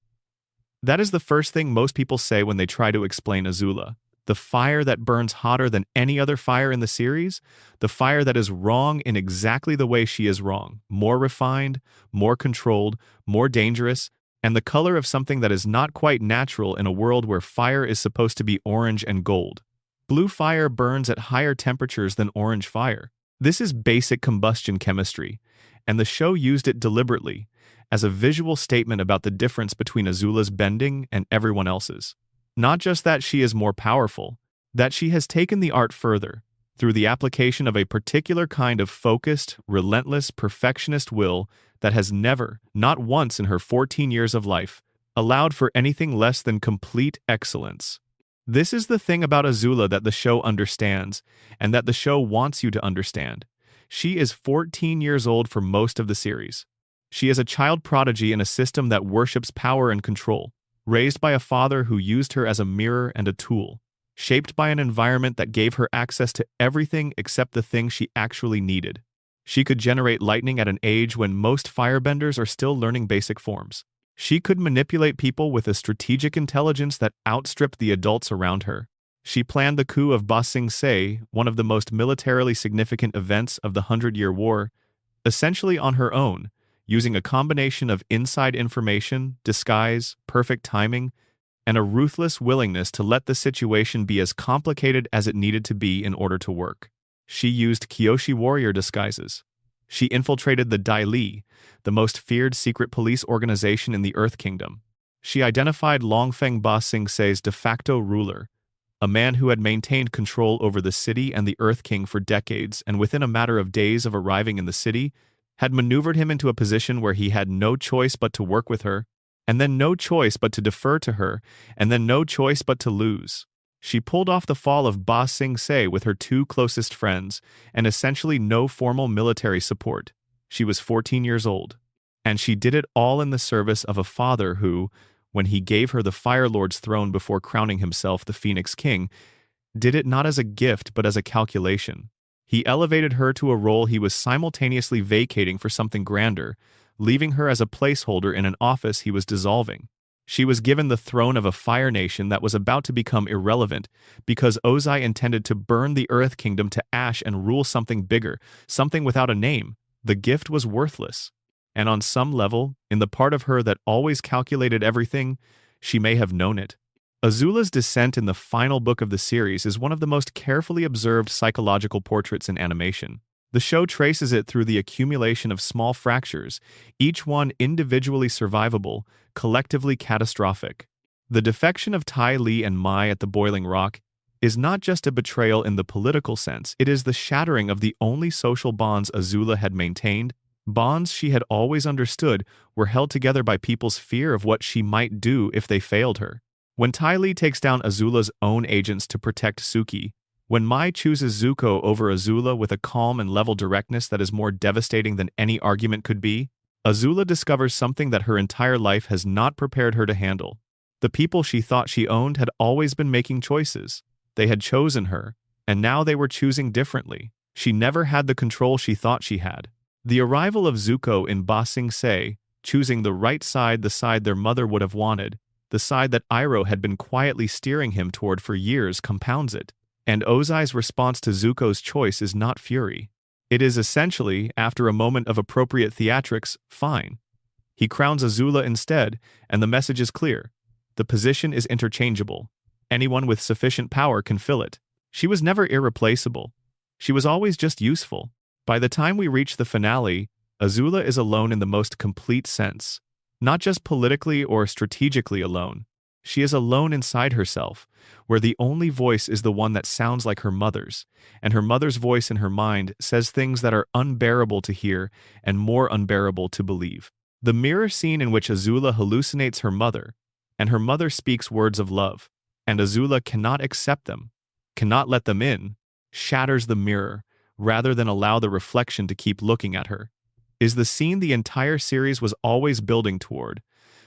Speaker 1: That is the first thing most people say when they try to explain Azula. The fire that burns hotter than any other fire in the series, the fire that is wrong in exactly the way she is wrong, more refined, more controlled, more dangerous, and the color of something that is not quite natural in a world where fire is supposed to be orange and gold. Blue fire burns at higher temperatures than orange fire. This is basic combustion chemistry, and the show used it deliberately as a visual statement about the difference between Azula's bending and everyone else's. Not just that she is more powerful, that she has taken the art further, through the application of a particular kind of focused, relentless, perfectionist will that has never, not once in her 14 years of life, allowed for anything less than complete excellence. This is the thing about Azula that the show understands, and that the show wants you to understand. She is 14 years old for most of the series. She is a child prodigy in a system that worships power and control. raised by a father who used her as a mirror and a tool, shaped by an environment that gave her access to everything except the thing she actually needed. She could generate lightning at an age when most firebenders are still learning basic forms. She could manipulate people with a strategic intelligence that outstripped the adults around her. She planned the coup of Ba Sing Se, one of the most militarily significant events of the Hundred-Year War, essentially on her own, using a combination of inside information, disguise, perfect timing, and a ruthless willingness to let the situation be as complicated as it needed to be in order to work. She used Kyoshi warrior disguises. She infiltrated the Dai Li, the most feared secret police organization in the Earth Kingdom. She identified Longfeng Ba Sing Se's de facto ruler, a man who had maintained control over the city and the Earth King for decades, and within a matter of days of arriving in the city, had maneuvered him into a position where he had no choice but to work with her, and then no choice but to defer to her, and then no choice but to lose. She pulled off the fall of Ba Sing Se with her two closest friends, and essentially no formal military support. She was 14 years old. And she did it all in the service of a father who, when he gave her the Fire Lord's throne before crowning himself the Phoenix King, did it not as a gift but as a calculation. He elevated her to a role he was simultaneously vacating for something grander, leaving her as a placeholder in an office he was dissolving. She was given the throne of a fire nation that was about to become irrelevant because Ozai intended to burn the Earth Kingdom to ash and rule something bigger, something without a name. The gift was worthless. And on some level, in the part of her that always calculated everything, she may have known it. Azula's descent in the final book of the series is one of the most carefully observed psychological portraits in animation. The show traces it through the accumulation of small fractures, each one individually survivable, collectively catastrophic. The defection of Tai Li and Mai at the Boiling Rock is not just a betrayal in the political sense, it is the shattering of the only social bonds Azula had maintained. Bonds she had always understood were held together by people's fear of what she might do if they failed her. When Tai Li takes down Azula's own agents to protect Suki, when Mai chooses Zuko over Azula with a calm and level directness that is more devastating than any argument could be, Azula discovers something that her entire life has not prepared her to handle. The people she thought she owned had always been making choices. They had chosen her, and now they were choosing differently. She never had the control she thought she had. The arrival of Zuko in Ba Sing Se, choosing the right side, the side their mother would have wanted, the side that Iroh had been quietly steering him toward for years, compounds it. And Ozai's response to Zuko's choice is not fury. It is essentially, after a moment of appropriate theatrics, fine. He crowns Azula instead, and the message is clear. The position is interchangeable. Anyone with sufficient power can fill it. She was never irreplaceable. She was always just useful. By the time we reach the finale, Azula is alone in the most complete sense. Not just politically or strategically alone. She is alone inside herself, where the only voice is the one that sounds like her mother's, and her mother's voice in her mind says things that are unbearable to hear and more unbearable to believe. The mirror scene in which Azula hallucinates her mother, and her mother speaks words of love, and Azula cannot accept them, cannot let them in, shatters the mirror, rather than allow the reflection to keep looking at her, is the scene the entire series was always building toward,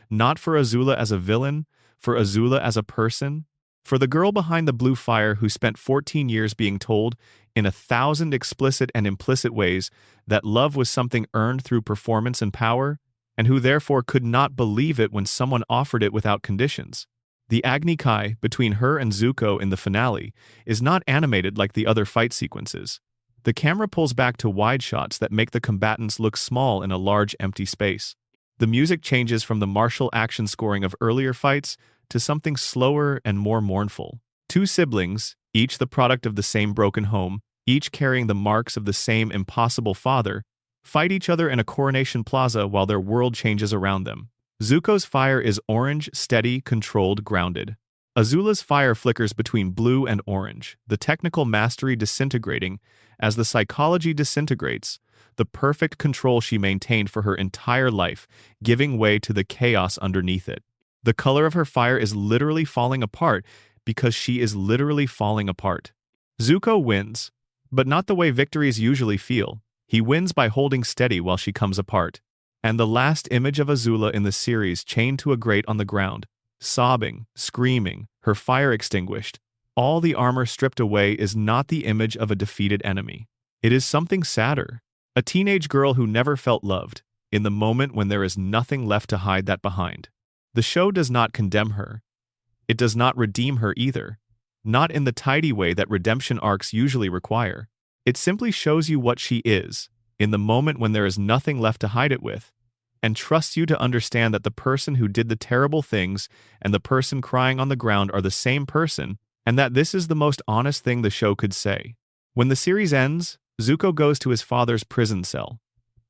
Speaker 1: not for Azula as a villain, for Azula as a person, for the girl behind the blue fire who spent 14 years being told, in 1,000 explicit and implicit ways, that love was something earned through performance and power, and who therefore could not believe it when someone offered it without conditions. The Agni Kai between her and Zuko in the finale is not animated like the other fight sequences. The camera pulls back to wide shots that make the combatants look small in a large empty space. The music changes from the martial action scoring of earlier fights to something slower and more mournful. Two siblings, each the product of the same broken home, each carrying the marks of the same impossible father, fight each other in a coronation plaza while their world changes around them. Zuko's fire is orange, steady, controlled, grounded. Azula's fire flickers between blue and orange, the technical mastery disintegrating as the psychology disintegrates, the perfect control she maintained for her entire life, giving way to the chaos underneath it. The color of her fire is literally falling apart because she is literally falling apart. Zuko wins, but not the way victories usually feel. He wins by holding steady while she comes apart. And the last image of Azula in the series chained to a grate on the ground, sobbing, screaming, her fire extinguished. All the armor stripped away is not the image of a defeated enemy. It is something sadder. A teenage girl who never felt loved, in the moment when there is nothing left to hide that behind. The show does not condemn her. It does not redeem her either. Not in the tidy way that redemption arcs usually require. It simply shows you what she is, in the moment when there is nothing left to hide it with, and trusts you to understand that the person who did the terrible things and the person crying on the ground are the same person, and that this is the most honest thing the show could say. When the series ends, Zuko goes to his father's prison cell.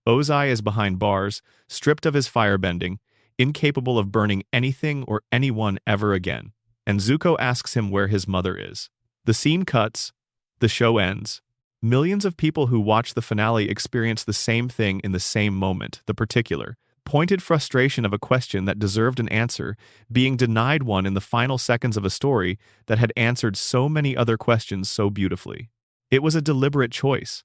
Speaker 1: Ozai is behind bars, stripped of his firebending, incapable of burning anything or anyone ever again, and Zuko asks him where his mother is. The scene cuts, the show ends. Millions of people who watch the finale experience the same thing in the same moment, the particular, pointed frustration of a question that deserved an answer, being denied one in the final seconds of a story that had answered so many other questions so beautifully. It was a deliberate choice.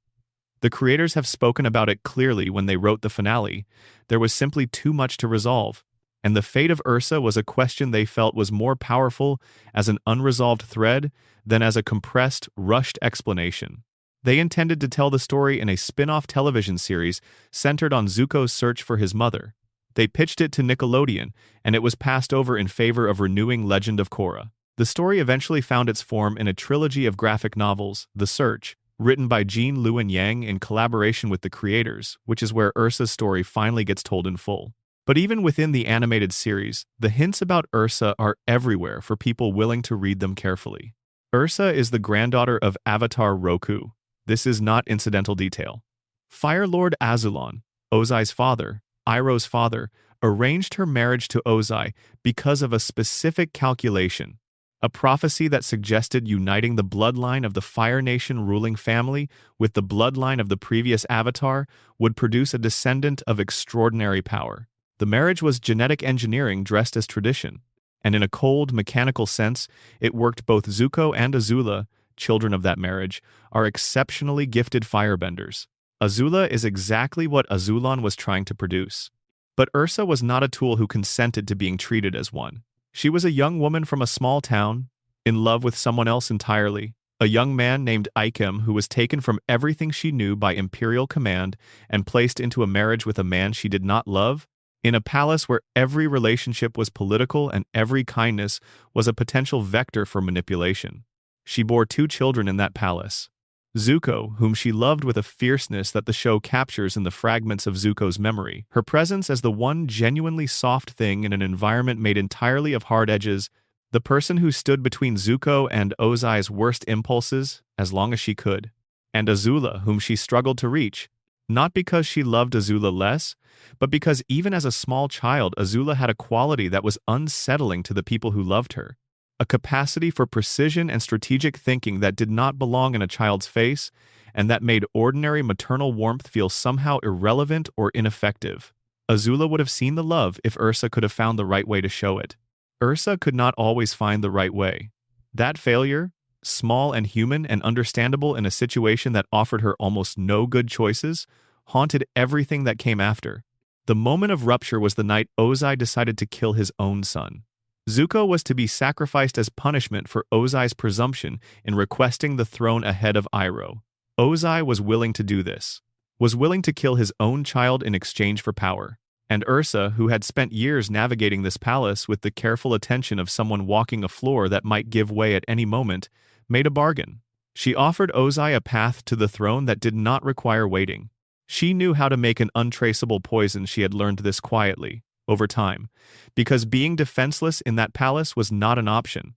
Speaker 1: The creators have spoken about it clearly when they wrote the finale. There was simply too much to resolve, and the fate of Ursa was a question they felt was more powerful as an unresolved thread than as a compressed, rushed explanation. They intended to tell the story in a spin-off television series centered on Zuko's search for his mother. They pitched it to Nickelodeon, and it was passed over in favor of renewing Legend of Korra. The story eventually found its form in a trilogy of graphic novels, The Search, written by Jean Luen Yang in collaboration with the creators, which is where Ursa's story finally gets told in full. But even within the animated series, the hints about Ursa are everywhere for people willing to read them carefully. Ursa is the granddaughter of Avatar Roku. This is not incidental detail. Fire Lord Azulon, Ozai's father, Iroh's father, arranged her marriage to Ozai because of a specific calculation, a prophecy that suggested uniting the bloodline of the Fire Nation ruling family with the bloodline of the previous Avatar would produce a descendant of extraordinary power. The marriage was genetic engineering dressed as tradition, and in a cold, mechanical sense, it worked. Both Zuko and Azula, children of that marriage, are exceptionally gifted firebenders. Azula is exactly what Azulon was trying to produce. But Ursa was not a tool who consented to being treated as one. She was a young woman from a small town, in love with someone else entirely, a young man named Ikem who was taken from everything she knew by imperial command and placed into a marriage with a man she did not love, in a palace where every relationship was political and every kindness was a potential vector for manipulation. She bore 2 children in that palace. Zuko, whom she loved with a fierceness that the show captures in the fragments of Zuko's memory, her presence as the one genuinely soft thing in an environment made entirely of hard edges, the person who stood between Zuko and Ozai's worst impulses as long as she could, and Azula, whom she struggled to reach, not because she loved Azula less, but because even as a small child, Azula had a quality that was unsettling to the people who loved her. A capacity for precision and strategic thinking that did not belong in a child's face, and that made ordinary maternal warmth feel somehow irrelevant or ineffective. Azula would have seen the love if Ursa could have found the right way to show it. Ursa could not always find the right way. That failure, small and human and understandable in a situation that offered her almost no good choices, haunted everything that came after. The moment of rupture was the night Ozai decided to kill his own son. Zuko was to be sacrificed as punishment for Ozai's presumption in requesting the throne ahead of Iroh. Ozai was willing to do this, was willing to kill his own child in exchange for power. And Ursa, who had spent years navigating this palace with the careful attention of someone walking a floor that might give way at any moment, made a bargain. She offered Ozai a path to the throne that did not require waiting. She knew how to make an untraceable poison. She had learned this quietly, over time, because being defenseless in that palace was not an option.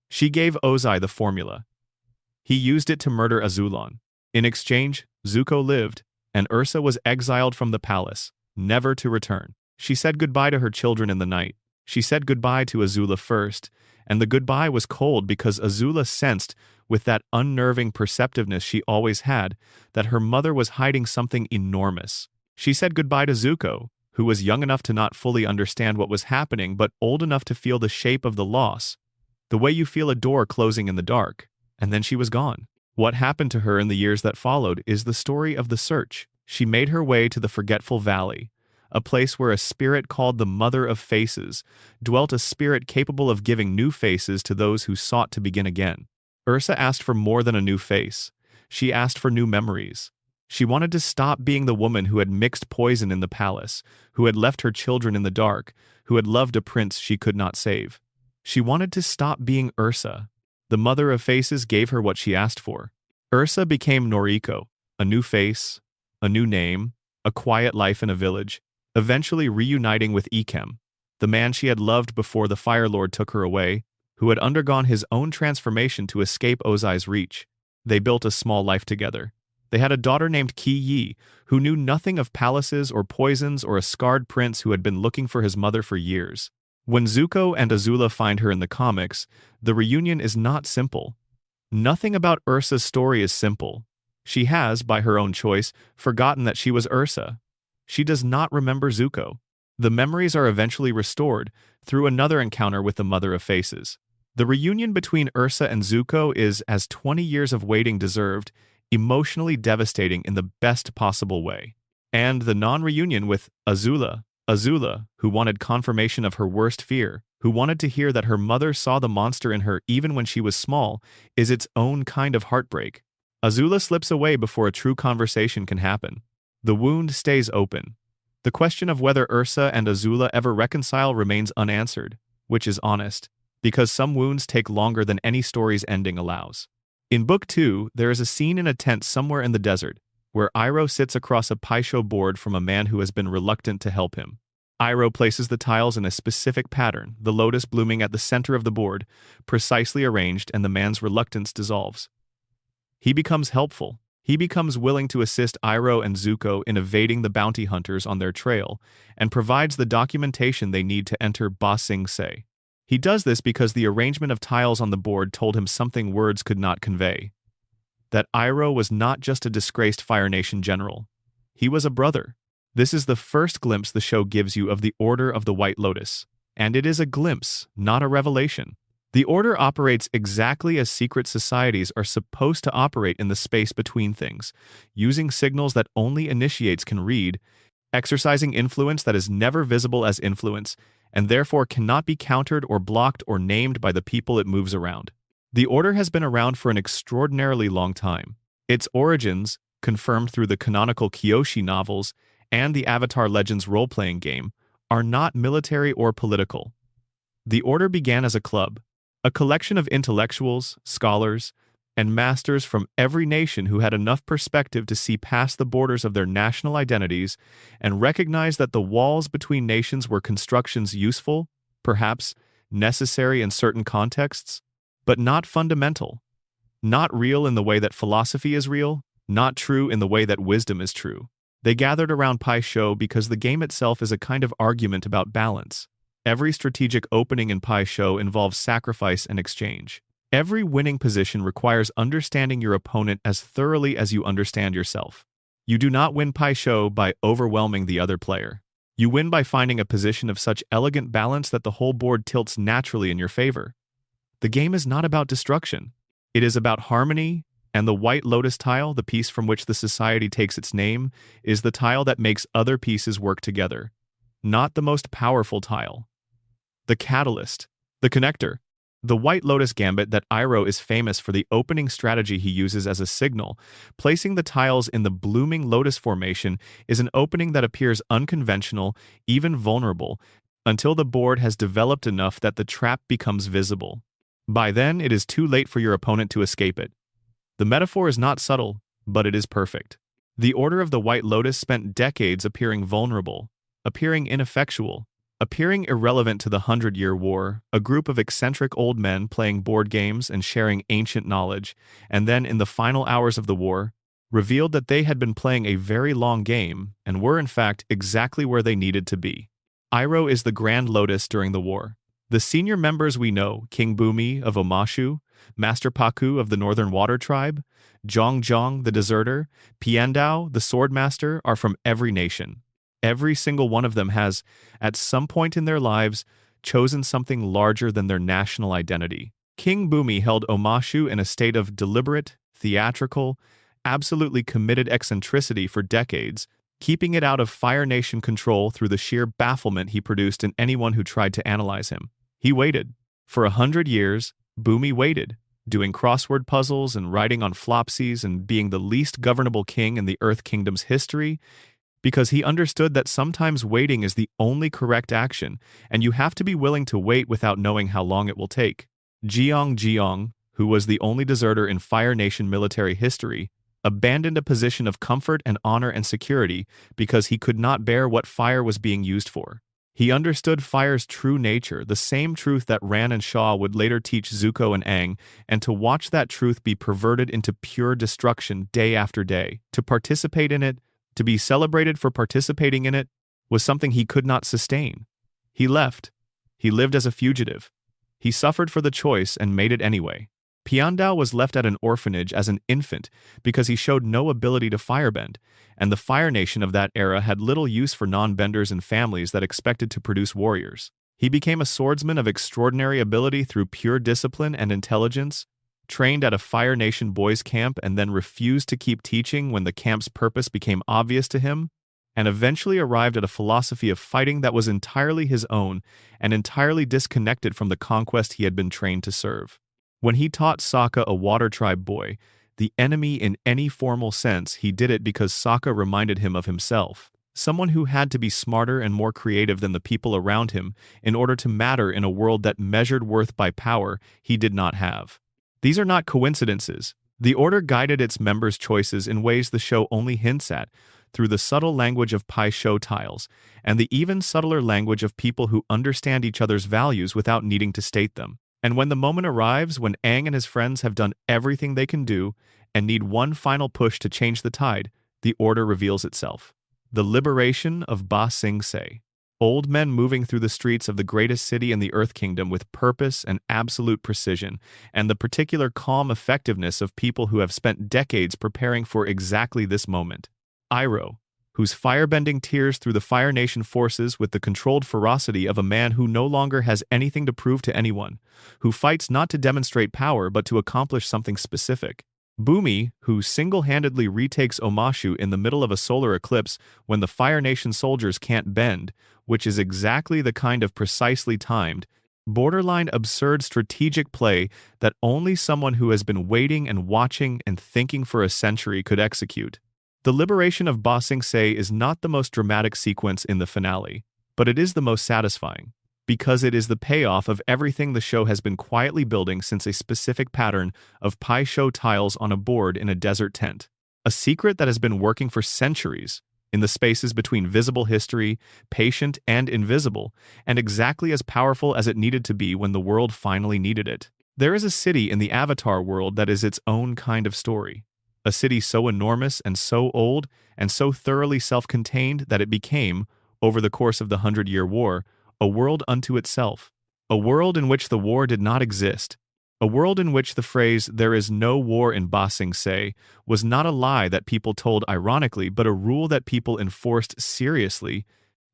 Speaker 1: She gave Ozai the formula. He used it to murder Azulon. In exchange, Zuko lived, and Ursa was exiled from the palace, never to return. She said goodbye to her children in the night. She said goodbye to Azula first, and the goodbye was cold because Azula sensed, with that unnerving perceptiveness she always had, that her mother was hiding something enormous. She said goodbye to Zuko, who was young enough to not fully understand what was happening but old enough to feel the shape of the loss, the way you feel a door closing in the dark, and then she was gone. What happened to her in the years that followed is the story of the search. She made her way to the Forgetful Valley, a place where a spirit called the Mother of Faces dwelt, a spirit capable of giving new faces to those who sought to begin again. Ursa asked for more than a new face. She asked for new memories. She wanted to stop being the woman who had mixed poison in the palace, who had left her children in the dark, who had loved a prince she could not save. She wanted to stop being Ursa. The Mother of Faces gave her what she asked for. Ursa became Noriko, a new face, a new name, a quiet life in a village, eventually reuniting with Ikem, the man she had loved before the Fire Lord took her away, who had undergone his own transformation to escape Ozai's reach. They built a small life together. They had a daughter named Ki Yi, who knew nothing of palaces or poisons or a scarred prince who had been looking for his mother for years. When Zuko and Azula find her in the comics, the reunion is not simple. Nothing about Ursa's story is simple. She has, by her own choice, forgotten that she was Ursa. She does not remember Zuko. The memories are eventually restored through another encounter with the Mother of Faces. The reunion between Ursa and Zuko is, as 20 years of waiting deserved, emotionally devastating in the best possible way. And the non-reunion with Azula, who wanted confirmation of her worst fear, who wanted to hear that her mother saw the monster in her even when she was small, is its own kind of heartbreak. Azula slips away before a true conversation can happen. The wound stays open. The question of whether Ursa and Azula ever reconcile remains unanswered, which is honest, because some wounds take longer than any story's ending allows. In Book 2, there is a scene in a tent somewhere in the desert, where Iroh sits across a Paisho board from a man who has been reluctant to help him. Iroh places the tiles in a specific pattern, the lotus blooming at the center of the board, precisely arranged, and the man's reluctance dissolves. He becomes helpful. He becomes willing to assist Iroh and Zuko in evading the bounty hunters on their trail, and provides the documentation they need to enter Ba Sing Se. He does this because the arrangement of tiles on the board told him something words could not convey. That Iroh was not just a disgraced Fire Nation general. He was a brother. This is the first glimpse the show gives you of the Order of the White Lotus. And it is a glimpse, not a revelation. The Order operates exactly as secret societies are supposed to operate in the space between things, using signals that only initiates can read, exercising influence that is never visible as influence, and therefore cannot be countered or blocked or named by the people it moves around. The Order has been around for an extraordinarily long time. Its origins, confirmed through the canonical Kyoshi novels and the Avatar Legends role-playing game, are not military or political. The Order began as a club, a collection of intellectuals, scholars, and masters from every nation who had enough perspective to see past the borders of their national identities and recognize that the walls between nations were constructions useful, perhaps necessary in certain contexts, but not fundamental, not real in the way that philosophy is real, not true in the way that wisdom is true. They gathered around Paisho because the game itself is a kind of argument about balance. Every strategic opening in Paisho involves sacrifice and exchange. Every winning position requires understanding your opponent as thoroughly as you understand yourself. You do not win Paisho by overwhelming the other player. You win by finding a position of such elegant balance that the whole board tilts naturally in your favor. The game is not about destruction. It is about harmony, and the White Lotus tile, the piece from which the society takes its name, is the tile that makes other pieces work together. Not the most powerful tile. The catalyst. The connector. The White Lotus Gambit that Iroh is famous for the opening strategy he uses as a signal, placing the tiles in the blooming lotus formation, is an opening that appears unconventional, even vulnerable, until the board has developed enough that the trap becomes visible. By then, it is too late for your opponent to escape it. The metaphor is not subtle, but it is perfect. The Order of the White Lotus spent decades appearing vulnerable, appearing ineffectual, appearing irrelevant to the 100-Year War, a group of eccentric old men playing board games and sharing ancient knowledge, and then in the final hours of the war, revealed that they had been playing a very long game and were in fact exactly where they needed to be. Iroh is the Grand Lotus during the war. The senior members we know, King Bumi of Omashu, Master Paku of the Northern Water Tribe, Zhong Zhong the Deserter, Piandao the Swordmaster, are from every nation. Every single one of them has, at some point in their lives, chosen something larger than their national identity. King Bumi held Omashu in a state of deliberate, theatrical, absolutely committed eccentricity for decades, keeping it out of Fire Nation control through the sheer bafflement he produced in anyone who tried to analyze him. He waited. For 100 years, Bumi waited, doing crossword puzzles and writing on flopsies and being the least governable king in the Earth Kingdom's history, because he understood that sometimes waiting is the only correct action, and you have to be willing to wait without knowing how long it will take. Jiang, who was the only deserter in Fire Nation military history, abandoned a position of comfort and honor and security because he could not bear what fire was being used for. He understood fire's true nature, the same truth that Ran and Shaw would later teach Zuko and Aang, and to watch that truth be perverted into pure destruction day after day, to participate in it, to be celebrated for participating in it, was something he could not sustain. He left. He lived as a fugitive. He suffered for the choice and made it anyway. Piandao was left at an orphanage as an infant because he showed no ability to firebend, and the Fire Nation of that era had little use for non-benders and families that expected to produce warriors. He became a swordsman of extraordinary ability through pure discipline and intelligence, trained at a Fire Nation boys' camp and then refused to keep teaching when the camp's purpose became obvious to him, and eventually arrived at a philosophy of fighting that was entirely his own and entirely disconnected from the conquest he had been trained to serve. When he taught Sokka, a Water Tribe boy, the enemy in any formal sense, he did it because Sokka reminded him of himself, someone who had to be smarter and more creative than the people around him in order to matter in a world that measured worth by power he did not have. These are not coincidences. The Order guided its members' choices in ways the show only hints at, through the subtle language of Pai Sho tiles, and the even subtler language of people who understand each other's values without needing to state them. And when the moment arrives, when Aang and his friends have done everything they can do and need one final push to change the tide, the Order reveals itself. The liberation of Ba Sing Se. Old men moving through the streets of the greatest city in the Earth Kingdom with purpose and absolute precision, and the particular calm effectiveness of people who have spent decades preparing for exactly this moment. Iroh, whose firebending tears through the Fire Nation forces with the controlled ferocity of a man who no longer has anything to prove to anyone, who fights not to demonstrate power but to accomplish something specific. Bumi, who single-handedly retakes Omashu in the middle of a solar eclipse when the Fire Nation soldiers can't bend, which is exactly the kind of precisely timed, borderline absurd strategic play that only someone who has been waiting and watching and thinking for a century could execute. The liberation of Ba Sing Se is not the most dramatic sequence in the finale, but it is the most satisfying, because it is the payoff of everything the show has been quietly building since a specific pattern of Pai Sho tiles on a board in a desert tent. A secret that has been working for centuries, in the spaces between visible history, patient and invisible, and exactly as powerful as it needed to be when the world finally needed it. There is a city in the Avatar world that is its own kind of story. A city so enormous and so old and so thoroughly self-contained that it became, over the course of the 100-Year War, a world unto itself. A world in which the war did not exist. A world in which the phrase, "there is no war in Ba Sing Se," was not a lie that people told ironically, but a rule that people enforced seriously,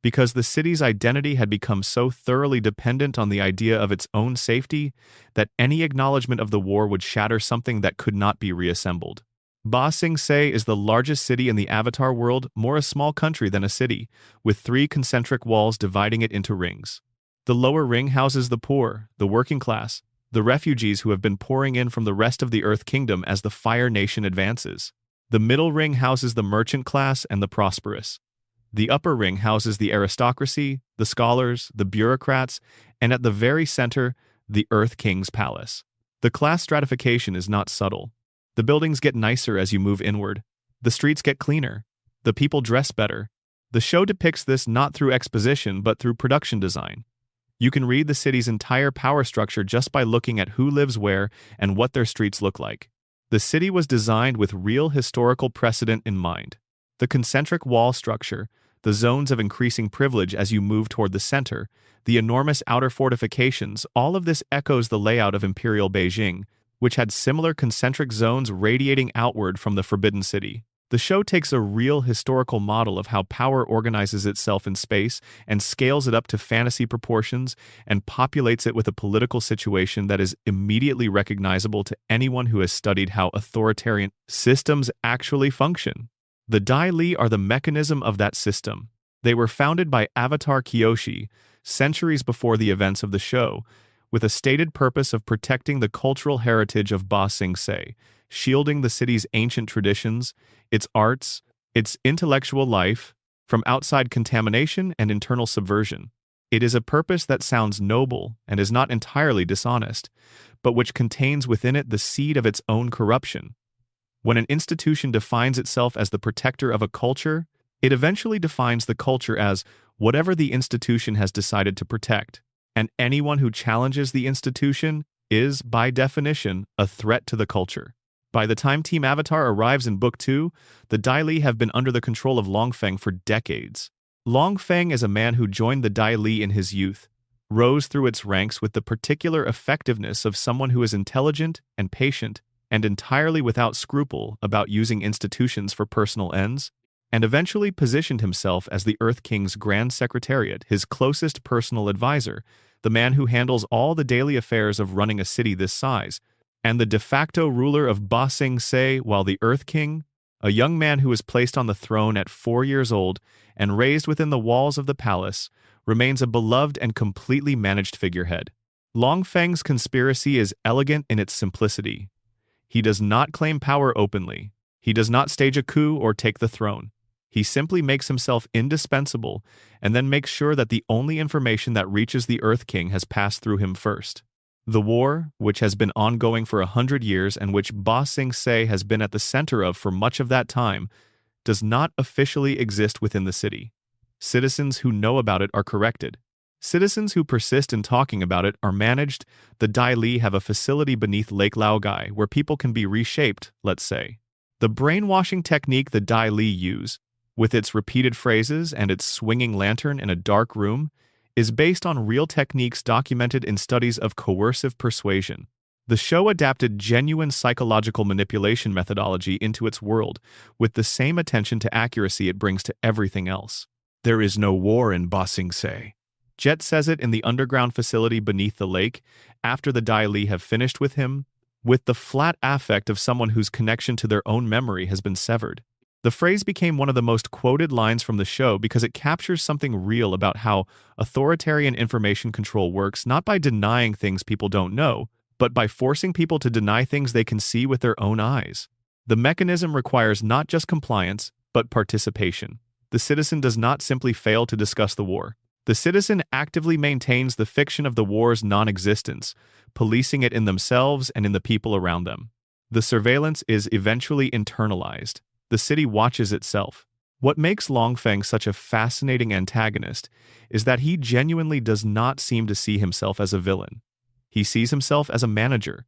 Speaker 1: because the city's identity had become so thoroughly dependent on the idea of its own safety that any acknowledgement of the war would shatter something that could not be reassembled. Ba Sing Se is the largest city in the Avatar world, more a small country than a city, with 3 concentric walls dividing it into rings. The lower ring houses the poor, the working class, the refugees who have been pouring in from the rest of the Earth Kingdom as the Fire Nation advances. The middle ring houses the merchant class and the prosperous. The upper ring houses the aristocracy, the scholars, the bureaucrats, and at the very center, the Earth King's palace. The class stratification is not subtle. The buildings get nicer as you move inward. The streets get cleaner. The people dress better. The show depicts this not through exposition but through production design. You can read the city's entire power structure just by looking at who lives where and what their streets look like. The city was designed with real historical precedent in mind. The concentric wall structure, the zones of increasing privilege as you move toward the center, the enormous outer fortifications, all of this echoes the layout of Imperial Beijing, which had similar concentric zones radiating outward from the Forbidden City. The show takes a real historical model of how power organizes itself in space and scales it up to fantasy proportions and populates it with a political situation that is immediately recognizable to anyone who has studied how authoritarian systems actually function. The Dai Li are the mechanism of that system. They were founded by Avatar Kyoshi centuries before the events of the show, with a stated purpose of protecting the cultural heritage of Ba Sing Se, shielding the city's ancient traditions, its arts, its intellectual life, from outside contamination and internal subversion. It is a purpose that sounds noble and is not entirely dishonest, but which contains within it the seed of its own corruption. When an institution defines itself as the protector of a culture, it eventually defines the culture as whatever the institution has decided to protect, and anyone who challenges the institution is, by definition, a threat to the culture. By the time Team Avatar arrives in Book 2, the Dai Li have been under the control of Long Feng for decades. Long Feng is a man who joined the Dai Li in his youth, rose through its ranks with the particular effectiveness of someone who is intelligent and patient, and entirely without scruple about using institutions for personal ends, and eventually positioned himself as the Earth King's Grand Secretariat, his closest personal advisor, the man who handles all the daily affairs of running a city this size, and the de facto ruler of Ba Sing Se, while the Earth King, a young man who was placed on the throne at 4 years old and raised within the walls of the palace, remains a beloved and completely managed figurehead. Long Feng's conspiracy is elegant in its simplicity. He does not claim power openly. He does not stage a coup or take the throne. He simply makes himself indispensable and then makes sure that the only information that reaches the Earth King has passed through him first. The war, which has been ongoing for 100 years and which Ba Sing Se has been at the center of for much of that time, does not officially exist within the city. Citizens who know about it are corrected. Citizens who persist in talking about it are managed. The Dai Li have a facility beneath Lake Laogai where people can be reshaped, let's say. The brainwashing technique the Dai Li use, with its repeated phrases and its swinging lantern in a dark room, is based on real techniques documented in studies of coercive persuasion. The show adapted genuine psychological manipulation methodology into its world, with the same attention to accuracy it brings to everything else.
Speaker 2: There is no war in Ba Sing Se.
Speaker 1: Jet says it in the underground facility beneath the lake, after the Dai Li have finished with him, with the flat affect of someone whose connection to their own memory has been severed. The phrase became one of the most quoted lines from the show because it captures something real about how authoritarian information control works, not by denying things people don't know, but by forcing people to deny things they can see with their own eyes. The mechanism requires not just compliance, but participation. The citizen does not simply fail to discuss the war. The citizen actively maintains the fiction of the war's non-existence, policing it in themselves and in the people around them. The surveillance is eventually internalized. The city watches itself. What makes Long Feng such a fascinating antagonist is that he genuinely does not seem to see himself as a villain. He sees himself as a manager.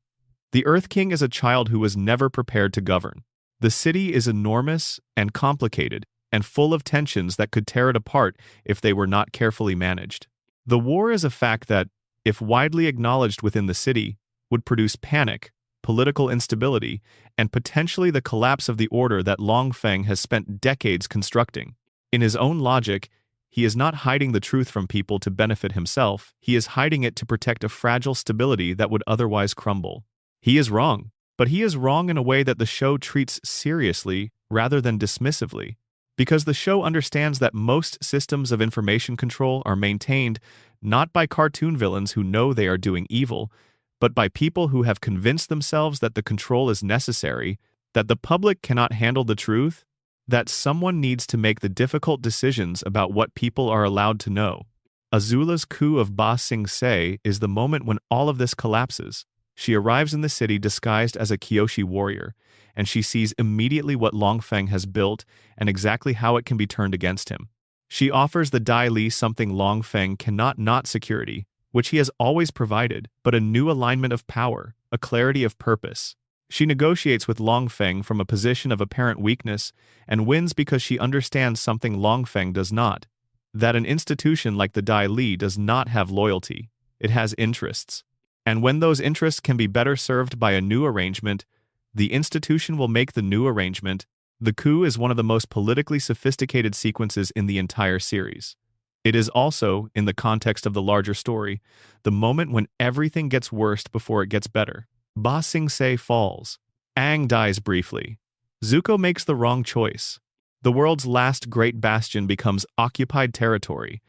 Speaker 1: The Earth King is a child who was never prepared to govern. The city is enormous and complicated, and full of tensions that could tear it apart if they were not carefully managed. The war is a fact that, if widely acknowledged within the city, would produce panic, political instability, and potentially the collapse of the order that Long Feng has spent decades constructing. In his own logic, he is not hiding the truth from people to benefit himself, he is hiding it to protect a fragile stability that would otherwise crumble. He is wrong, but he is wrong in a way that the show treats seriously rather than dismissively, because the show understands that most systems of information control are maintained not by cartoon villains who know they are doing evil, but by people who have convinced themselves that the control is necessary, that the public cannot handle the truth, that someone needs to make the difficult decisions about what people are allowed to know. Azula's coup of Ba Sing Se is the moment when all of this collapses. She arrives in the city disguised as a Kyoshi warrior, and she sees immediately what Long Feng has built and exactly how it can be turned against him. She offers the Dai Li something Long Feng cannot, not security, which he has always provided, but a new alignment of power, a clarity of purpose. She negotiates with Long Feng from a position of apparent weakness and wins because she understands something Long Feng does not, that an institution like the Dai Li does not have loyalty, it has interests. And when those interests can be better served by a new arrangement, the institution will make the new arrangement. The coup is one of the most politically sophisticated sequences in the entire series. It is also, in the context of the larger story, the moment when everything gets worse before it gets better. Ba Sing Se falls. Aang dies briefly. Zuko makes the wrong choice. The world's last great bastion becomes occupied territory,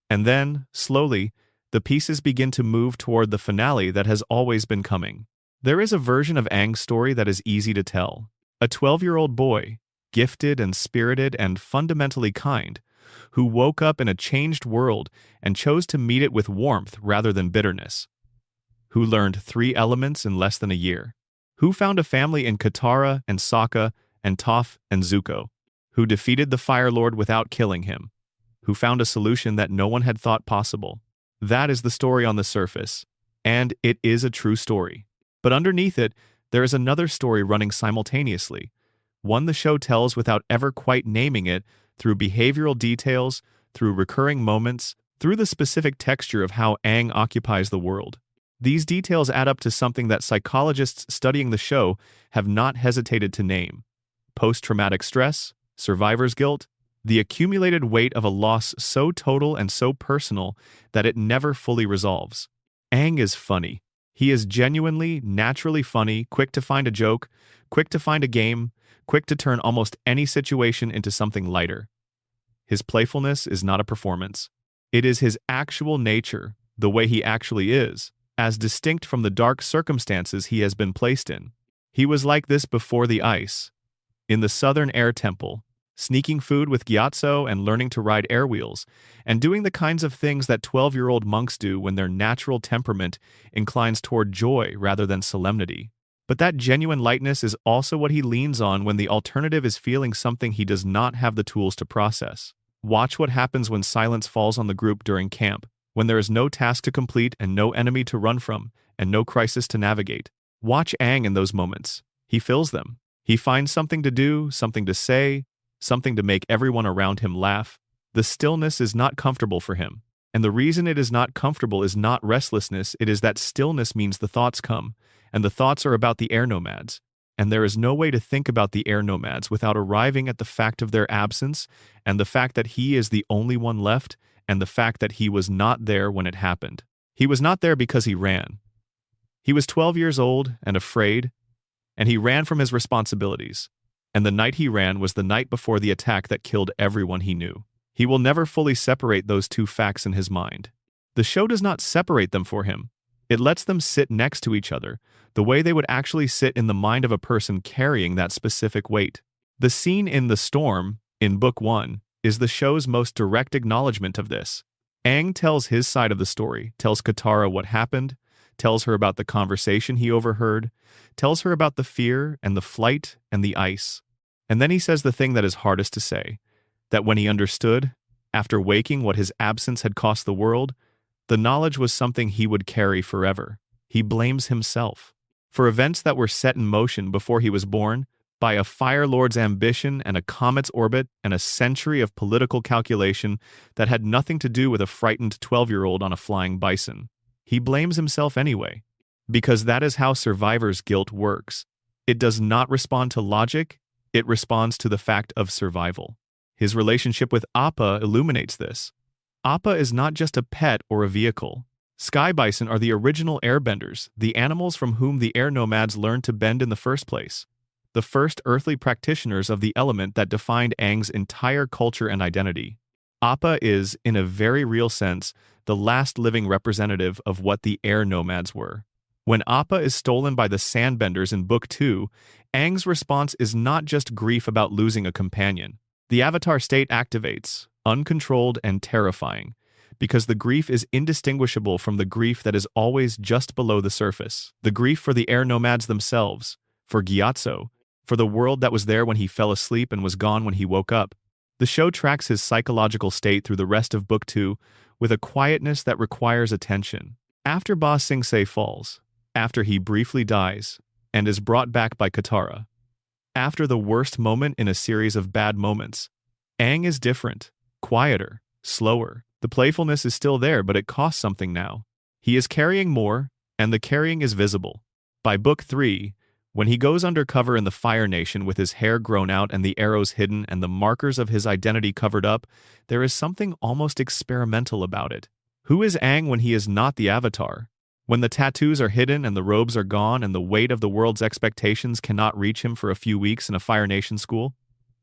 Speaker 1: and then, slowly, the pieces begin to move toward the finale that has always been coming. There is a version of Aang's story that is easy to tell. A 12-year-old boy, gifted and spirited and fundamentally kind, who woke up in a changed world and chose to meet it with warmth rather than bitterness. Who learned 3 elements in less than a year. Who found a family in Katara and Sokka and Toph and Zuko. Who defeated the Fire Lord without killing him. Who found a solution that no one had thought possible. That is the story on the surface, and it is a true story. But underneath it, there is another story running simultaneously, one the show tells without ever quite naming it, through behavioral details, through recurring moments, through the specific texture of how Aang occupies the world. These details add up to something that psychologists studying the show have not hesitated to name: post-traumatic stress, survivor's guilt, the accumulated weight of a loss so total and so personal that it never fully resolves. Aang is funny. He is genuinely, naturally funny, quick to find a joke, quick to find a game, quick to turn almost any situation into something lighter. His playfulness is not a performance. It is his actual nature, the way he actually is, as distinct from the dark circumstances he has been placed in. He was like this before the ice, in the southern air temple, sneaking food with Gyatso and learning to ride air wheels, and doing the kinds of things that 12-year-old monks do when their natural temperament inclines toward joy rather than solemnity. But that genuine lightness is also what he leans on when the alternative is feeling something he does not have the tools to process. Watch what happens when silence falls on the group during camp, when there is no task to complete and no enemy to run from, and no crisis to navigate. Watch Aang in those moments. He fills them. He finds something to do, something to say, something to make everyone around him laugh. The stillness is not comfortable for him. And the reason it is not comfortable is not restlessness, it is that stillness means the thoughts come, and the thoughts are about the air nomads. And there is no way to think about the air nomads without arriving at the fact of their absence, and the fact that he is the only one left, and the fact that he was not there when it happened. He was not there because he ran. He was 12 years old and afraid, and he ran from his responsibilities. And the night he ran was the night before the attack that killed everyone he knew. He will never fully separate those two facts in his mind. The show does not separate them for him. It lets them sit next to each other, the way they would actually sit in the mind of a person carrying that specific weight. The scene in The Storm, in Book 1, is the show's most direct acknowledgement of this. Aang tells his side of the story, tells Katara what happened, tells her about the conversation he overheard, tells her about the fear and the flight and the ice. And then he says the thing that is hardest to say, that when he understood, after waking what his absence had cost the world, the knowledge was something he would carry forever. He blames himself for events that were set in motion before he was born, by a Fire Lord's ambition and a comet's orbit and a century of political calculation that had nothing to do with a frightened 12-year-old on a flying bison. He blames himself anyway, because that is how survivor's guilt works. It does not respond to logic, it responds to the fact of survival. His relationship with Appa illuminates this. Appa is not just a pet or a vehicle. Sky bison are the original airbenders, the animals from whom the air nomads learned to bend in the first place. The first earthly practitioners of the element that defined Aang's entire culture and identity. Appa is, in a very real sense, the last living representative of what the air nomads were. When Appa is stolen by the Sandbenders in Book 2, Aang's response is not just grief about losing a companion. The Avatar state activates, uncontrolled and terrifying, because the grief is indistinguishable from the grief that is always just below the surface. The grief for the air nomads themselves, for Gyatso, for the world that was there when he fell asleep and was gone when he woke up. The show tracks his psychological state through the rest of Book 2 with a quietness that requires attention. After Ba Sing Se falls, after he briefly dies and is brought back by Katara, after the worst moment in a series of bad moments, Aang is different, quieter, slower. The playfulness is still there, but it costs something now. He is carrying more, and the carrying is visible. By Book 3, when he goes undercover in the Fire Nation with his hair grown out and the arrows hidden and the markers of his identity covered up, there is something almost experimental about it. Who is Aang when he is not the Avatar? When the tattoos are hidden and the robes are gone and the weight of the world's expectations cannot reach him for a few weeks in a Fire Nation school?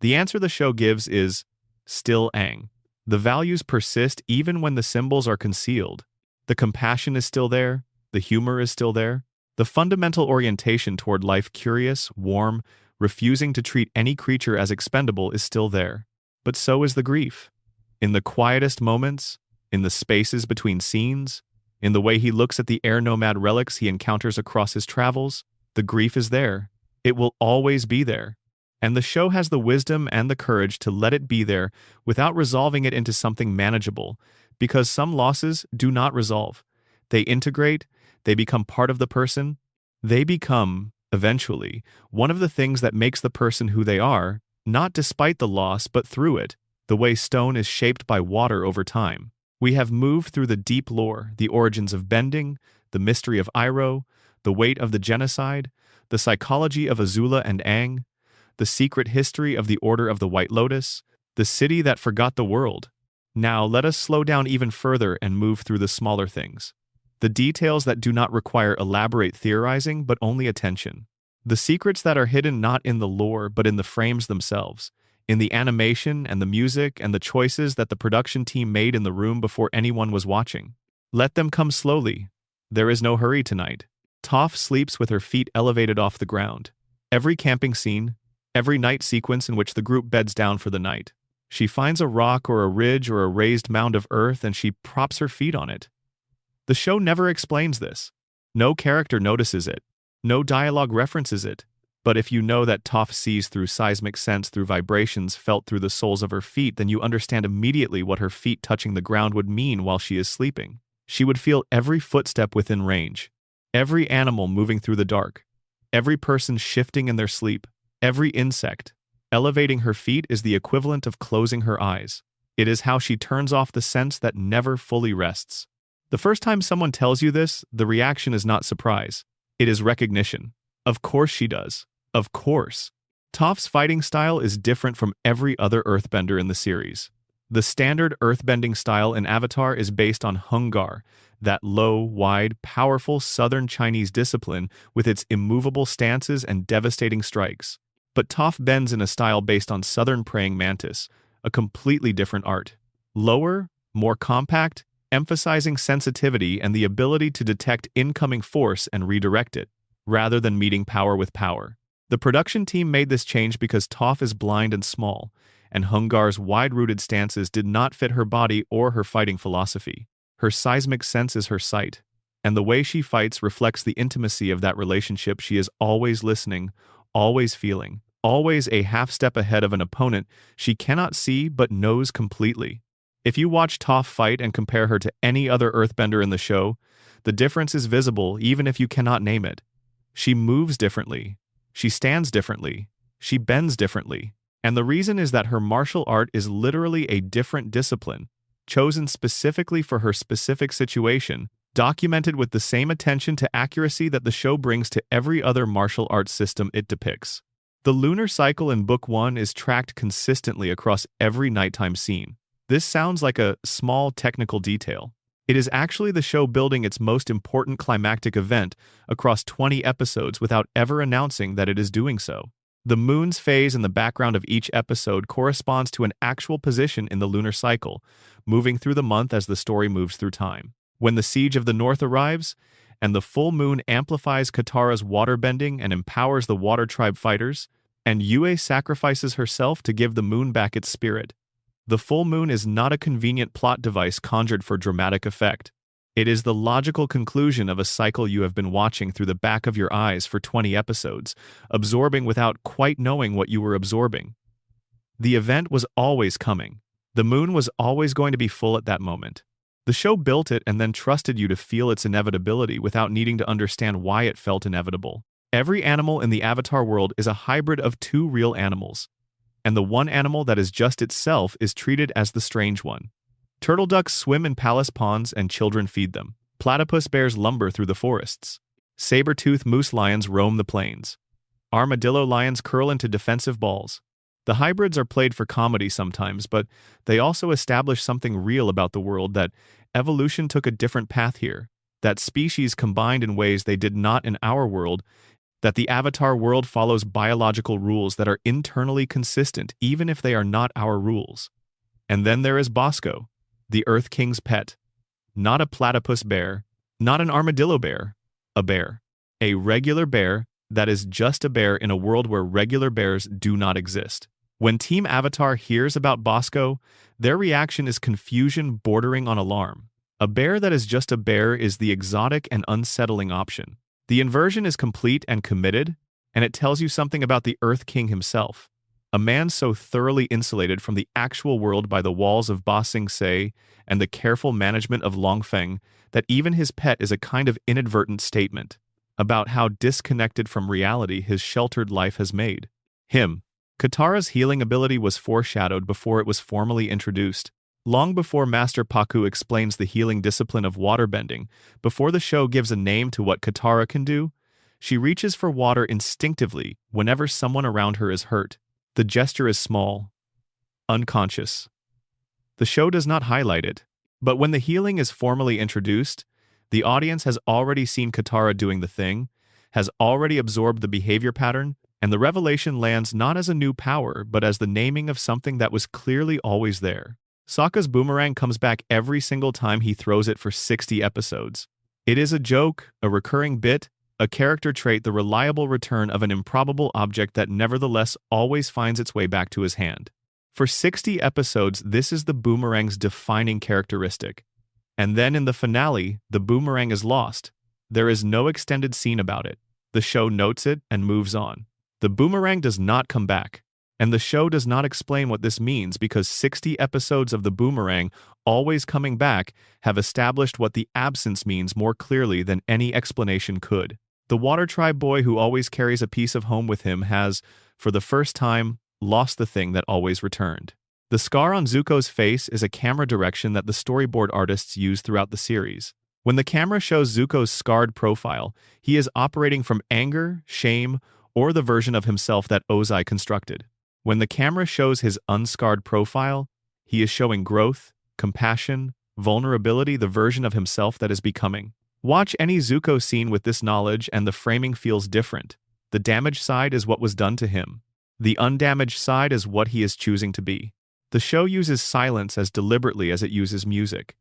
Speaker 1: The answer the show gives is still Aang. The values persist even when the symbols are concealed. The compassion is still there, the humor is still there, the fundamental orientation toward life, curious, warm, refusing to treat any creature as expendable, is still there. But so is the grief. In the quietest moments, in the spaces between scenes, in the way he looks at the air nomad relics he encounters across his travels, the grief is there. It will always be there. And the show has the wisdom and the courage to let it be there without resolving it into something manageable, because some losses do not resolve. They integrate, they become part of the person, they become, eventually, one of the things that makes the person who they are, not despite the loss but through it, the way stone is shaped by water over time. We have moved through the deep lore, the origins of bending, the mystery of Iroh, the weight of the genocide, the psychology of Azula and Aang, the secret history of the Order of the White Lotus, the city that forgot the world. Now let us slow down even further and move through the smaller things. The details that do not require elaborate theorizing but only attention. The secrets that are hidden not in the lore but in the frames themselves, in the animation and the music and the choices that the production team made in the room before anyone was watching. Let them come slowly. There is no hurry tonight. Toph sleeps with her feet elevated off the ground. Every camping scene, every night sequence in which the group beds down for the night. She finds a rock or a ridge or a raised mound of earth and she props her feet on it. The show never explains this. No character notices it. No dialogue references it. But if you know that Toph sees through seismic sense through vibrations felt through the soles of her feet, then you understand immediately what her feet touching the ground would mean while she is sleeping. She would feel every footstep within range, every animal moving through the dark, every person shifting in their sleep, every insect. Elevating her feet is the equivalent of closing her eyes. It is how she turns off the sense that never fully rests. The first time someone tells you this, the reaction is not surprise. It is recognition. Of course she does. Of course. Toph's fighting style is different from every other earthbender in the series. The standard earthbending style in Avatar is based on Hungar, that low, wide, powerful southern Chinese discipline with its immovable stances and devastating strikes. But Toph bends in a style based on southern praying mantis, a completely different art. Lower, more compact, emphasizing sensitivity and the ability to detect incoming force and redirect it, rather than meeting power with power. The production team made this change because Toph is blind and small, and Hungar's wide-rooted stances did not fit her body or her fighting philosophy. Her seismic sense is her sight, and the way she fights reflects the intimacy of that relationship. She is always listening, always feeling, always a half step ahead of an opponent she cannot see but knows completely. If you watch Toph fight and compare her to any other earthbender in the show, the difference is visible even if you cannot name it. She moves differently. She stands differently. She bends differently. And the reason is that her martial art is literally a different discipline, chosen specifically for her specific situation, documented with the same attention to accuracy that the show brings to every other martial arts system it depicts. The lunar cycle in Book 1 is tracked consistently across every nighttime scene. This sounds like a small technical detail. It is actually the show building its most important climactic event across 20 episodes without ever announcing that it is doing so. The moon's phase in the background of each episode corresponds to an actual position in the lunar cycle, moving through the month as the story moves through time. When the Siege of the North arrives, and the full moon amplifies Katara's waterbending and empowers the Water Tribe fighters, and Yue sacrifices herself to give the moon back its spirit. The full moon is not a convenient plot device conjured for dramatic effect. It is the logical conclusion of a cycle you have been watching through the back of your eyes for 20 episodes, absorbing without quite knowing what you were absorbing. The event was always coming. The moon was always going to be full at that moment. The show built it and then trusted you to feel its inevitability without needing to understand why it felt inevitable. Every animal in the Avatar world is a hybrid of two real animals, and the one animal that is just itself is treated as the strange one. Turtle ducks swim in palace ponds and children feed them. Platypus bears lumber through the forests. Saber-toothed moose lions roam the plains. Armadillo lions curl into defensive balls. The hybrids are played for comedy sometimes, but they also establish something real about the world, that evolution took a different path here, that species combined in ways they did not in our world, that the Avatar world follows biological rules that are internally consistent even if they are not our rules. And then there is Bosco, the Earth King's pet. Not a platypus bear, not an armadillo bear, a bear. A regular bear that is just a bear in a world where regular bears do not exist. When Team Avatar hears about Bosco, their reaction is confusion bordering on alarm. A bear that is just a bear is the exotic and unsettling option. The inversion is complete and committed, and it tells you something about the Earth King himself. A man so thoroughly insulated from the actual world by the walls of Ba Sing Se and the careful management of Long Feng that even his pet is a kind of inadvertent statement about how disconnected from reality his sheltered life has made him. Katara's healing ability was foreshadowed before it was formally introduced. Long before Master Pakku explains the healing discipline of waterbending, before the show gives a name to what Katara can do, she reaches for water instinctively whenever someone around her is hurt. The gesture is small, unconscious. The show does not highlight it, but when the healing is formally introduced, the audience has already seen Katara doing the thing, has already absorbed the behavior pattern, and the revelation lands not as a new power but as the naming of something that was clearly always there. Sokka's boomerang comes back every single time he throws it for 60 episodes. It is a joke, a recurring bit, a character trait, the reliable return of an improbable object that nevertheless always finds its way back to his hand. For 60 episodes, this is the boomerang's defining characteristic. And then in the finale, the boomerang is lost. There is no extended scene about it. The show notes it and moves on. The boomerang does not come back. And the show does not explain what this means because 60 episodes of the boomerang always coming back have established what the absence means more clearly than any explanation could. The Water Tribe boy who always carries a piece of home with him has, for the first time, lost the thing that always returned. The scar on Zuko's face is a camera direction that the storyboard artists use throughout the series. When the camera shows Zuko's scarred profile, he is operating from anger, shame, or the version of himself that Ozai constructed. When the camera shows his unscarred profile, he is showing growth, compassion, vulnerability, the version of himself that is becoming. Watch any Zuko scene with this knowledge and the framing feels different. The damaged side is what was done to him. The undamaged side is what he is choosing to be. The show uses silence as deliberately as it uses music.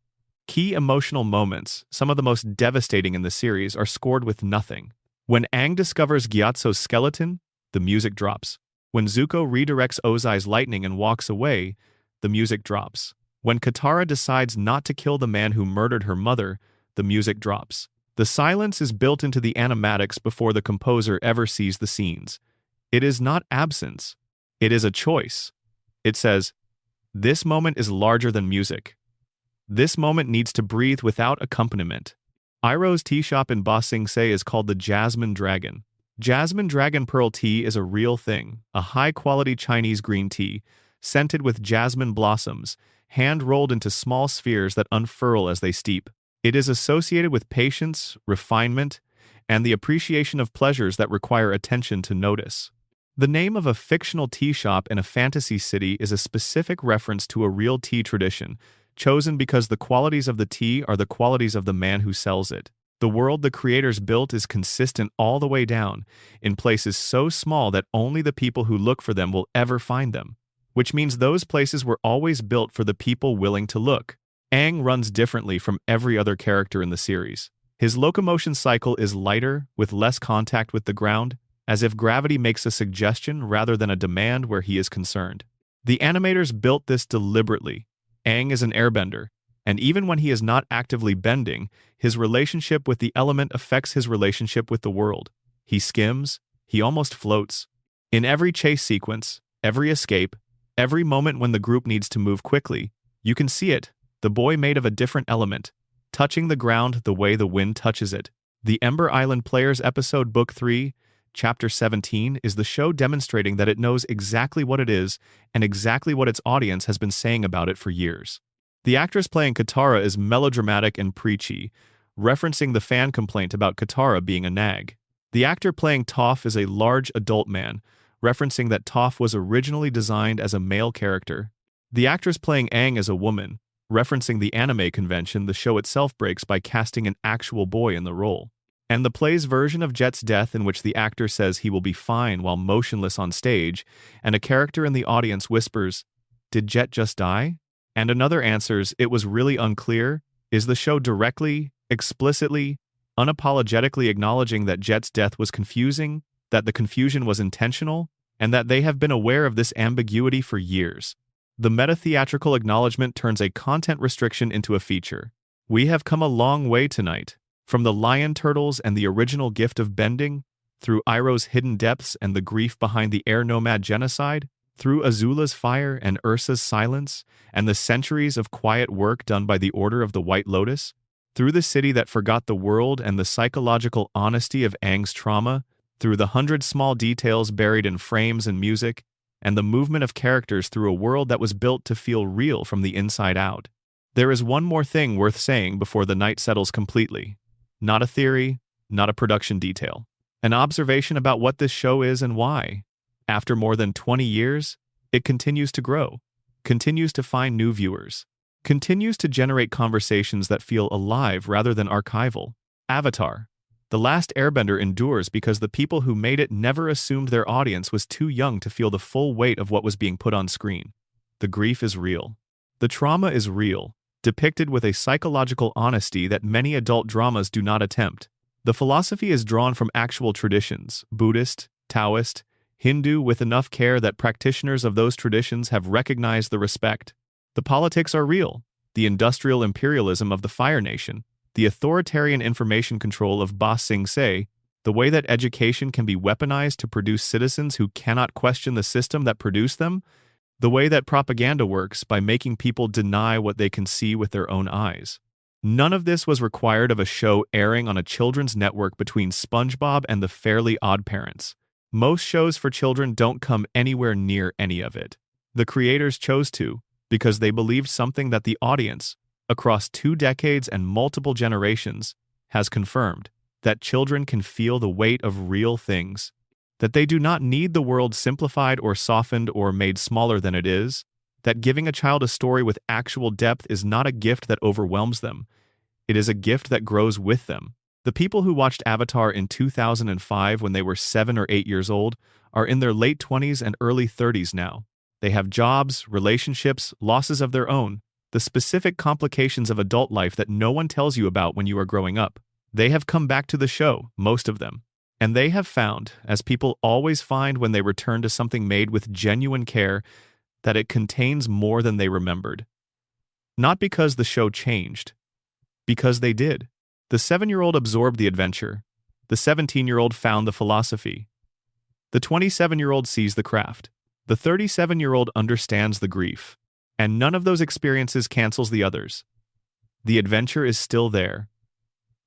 Speaker 1: Key emotional moments, some of the most devastating in the series, are scored with nothing. When Aang discovers Gyatso's skeleton, the music drops. When Zuko redirects Ozai's lightning and walks away, the music drops. When Katara decides not to kill the man who murdered her mother, the music drops. The silence is built into the animatics before the composer ever sees the scenes. It is not absence. It is a choice. It says, "This moment is larger than music. This moment needs to breathe without accompaniment." Iroh's tea shop in Ba Sing Se is called the Jasmine Dragon. Jasmine Dragon Pearl Tea is a real thing, a high-quality Chinese green tea, scented with jasmine blossoms, hand-rolled into small spheres that unfurl as they steep. It is associated with patience, refinement, and the appreciation of pleasures that require attention to notice. The name of a fictional tea shop in a fantasy city is a specific reference to a real tea tradition, chosen because the qualities of the tea are the qualities of the man who sells it. The world the creators built is consistent all the way down, in places so small that only the people who look for them will ever find them, which means those places were always built for the people willing to look. Aang runs differently from every other character in the series. His locomotion cycle is lighter, with less contact with the ground, as if gravity makes a suggestion rather than a demand where he is concerned. The animators built this deliberately. Aang is an airbender, and even when he is not actively bending, his relationship with the element affects his relationship with the world. He skims, he almost floats. In every chase sequence, every escape, every moment when the group needs to move quickly, you can see it, the boy made of a different element, touching the ground the way the wind touches it. The Ember Island Players episode Book 3, Chapter 17 is the show demonstrating that it knows exactly what it is and exactly what its audience has been saying about it for years. The actress playing Katara is melodramatic and preachy, referencing the fan complaint about Katara being a nag. The actor playing Toph is a large adult man, referencing that Toph was originally designed as a male character. The actress playing Aang is a woman, referencing the anime convention the show itself breaks by casting an actual boy in the role. And the play's version of Jet's death, in which the actor says he will be fine while motionless on stage, and a character in the audience whispers, "Did Jet just die?" And another answers, "It was really unclear," is the show directly, explicitly, unapologetically acknowledging that Jet's death was confusing, that the confusion was intentional, and that they have been aware of this ambiguity for years. The meta-theatrical acknowledgement turns a content restriction into a feature. We have come a long way tonight. From the lion turtles and the original gift of bending, through Iroh's hidden depths and the grief behind the air nomad genocide, through Azula's fire and Ursa's silence, and the centuries of quiet work done by the Order of the White Lotus, through the city that forgot the world and the psychological honesty of Aang's trauma, through the 100 small details buried in frames and music, and the movement of characters through a world that was built to feel real from the inside out. There is one more thing worth saying before the night settles completely. Not a theory, not a production detail. An observation about what this show is and why. After more than 20 years, it continues to grow, continues to find new viewers, continues to generate conversations that feel alive rather than archival. Avatar. The Last Airbender endures because the people who made it never assumed their audience was too young to feel the full weight of what was being put on screen. The grief is real. The trauma is real, depicted with a psychological honesty that many adult dramas do not attempt. The philosophy is drawn from actual traditions, Buddhist, Taoist, Hindu, with enough care that practitioners of those traditions have recognized the respect. The politics are real, the industrial imperialism of the Fire Nation, the authoritarian information control of Ba Sing Se, the way that education can be weaponized to produce citizens who cannot question the system that produced them, the way that propaganda works by making people deny what they can see with their own eyes. None of this was required of a show airing on a children's network between SpongeBob and the Fairly Odd Parents. Most shows for children don't come anywhere near any of it. The creators chose to, because they believed something that the audience, across 2 decades and multiple generations, has confirmed, that children can feel the weight of real things, that they do not need the world simplified or softened or made smaller than it is, that giving a child a story with actual depth is not a gift that overwhelms them. It is a gift that grows with them. The people who watched Avatar in 2005 when they were 7 or 8 years old are in their late 20s and early 30s now. They have jobs, relationships, losses of their own, the specific complications of adult life that no one tells you about when you are growing up. They have come back to the show, most of them. And they have found, as people always find when they return to something made with genuine care, that it contains more than they remembered. Not because the show changed, because they did. The 7-year-old absorbed the adventure. The 17-year-old found the philosophy. The 27-year-old sees the craft. The 37-year-old understands the grief. And none of those experiences cancels the others. The adventure is still there.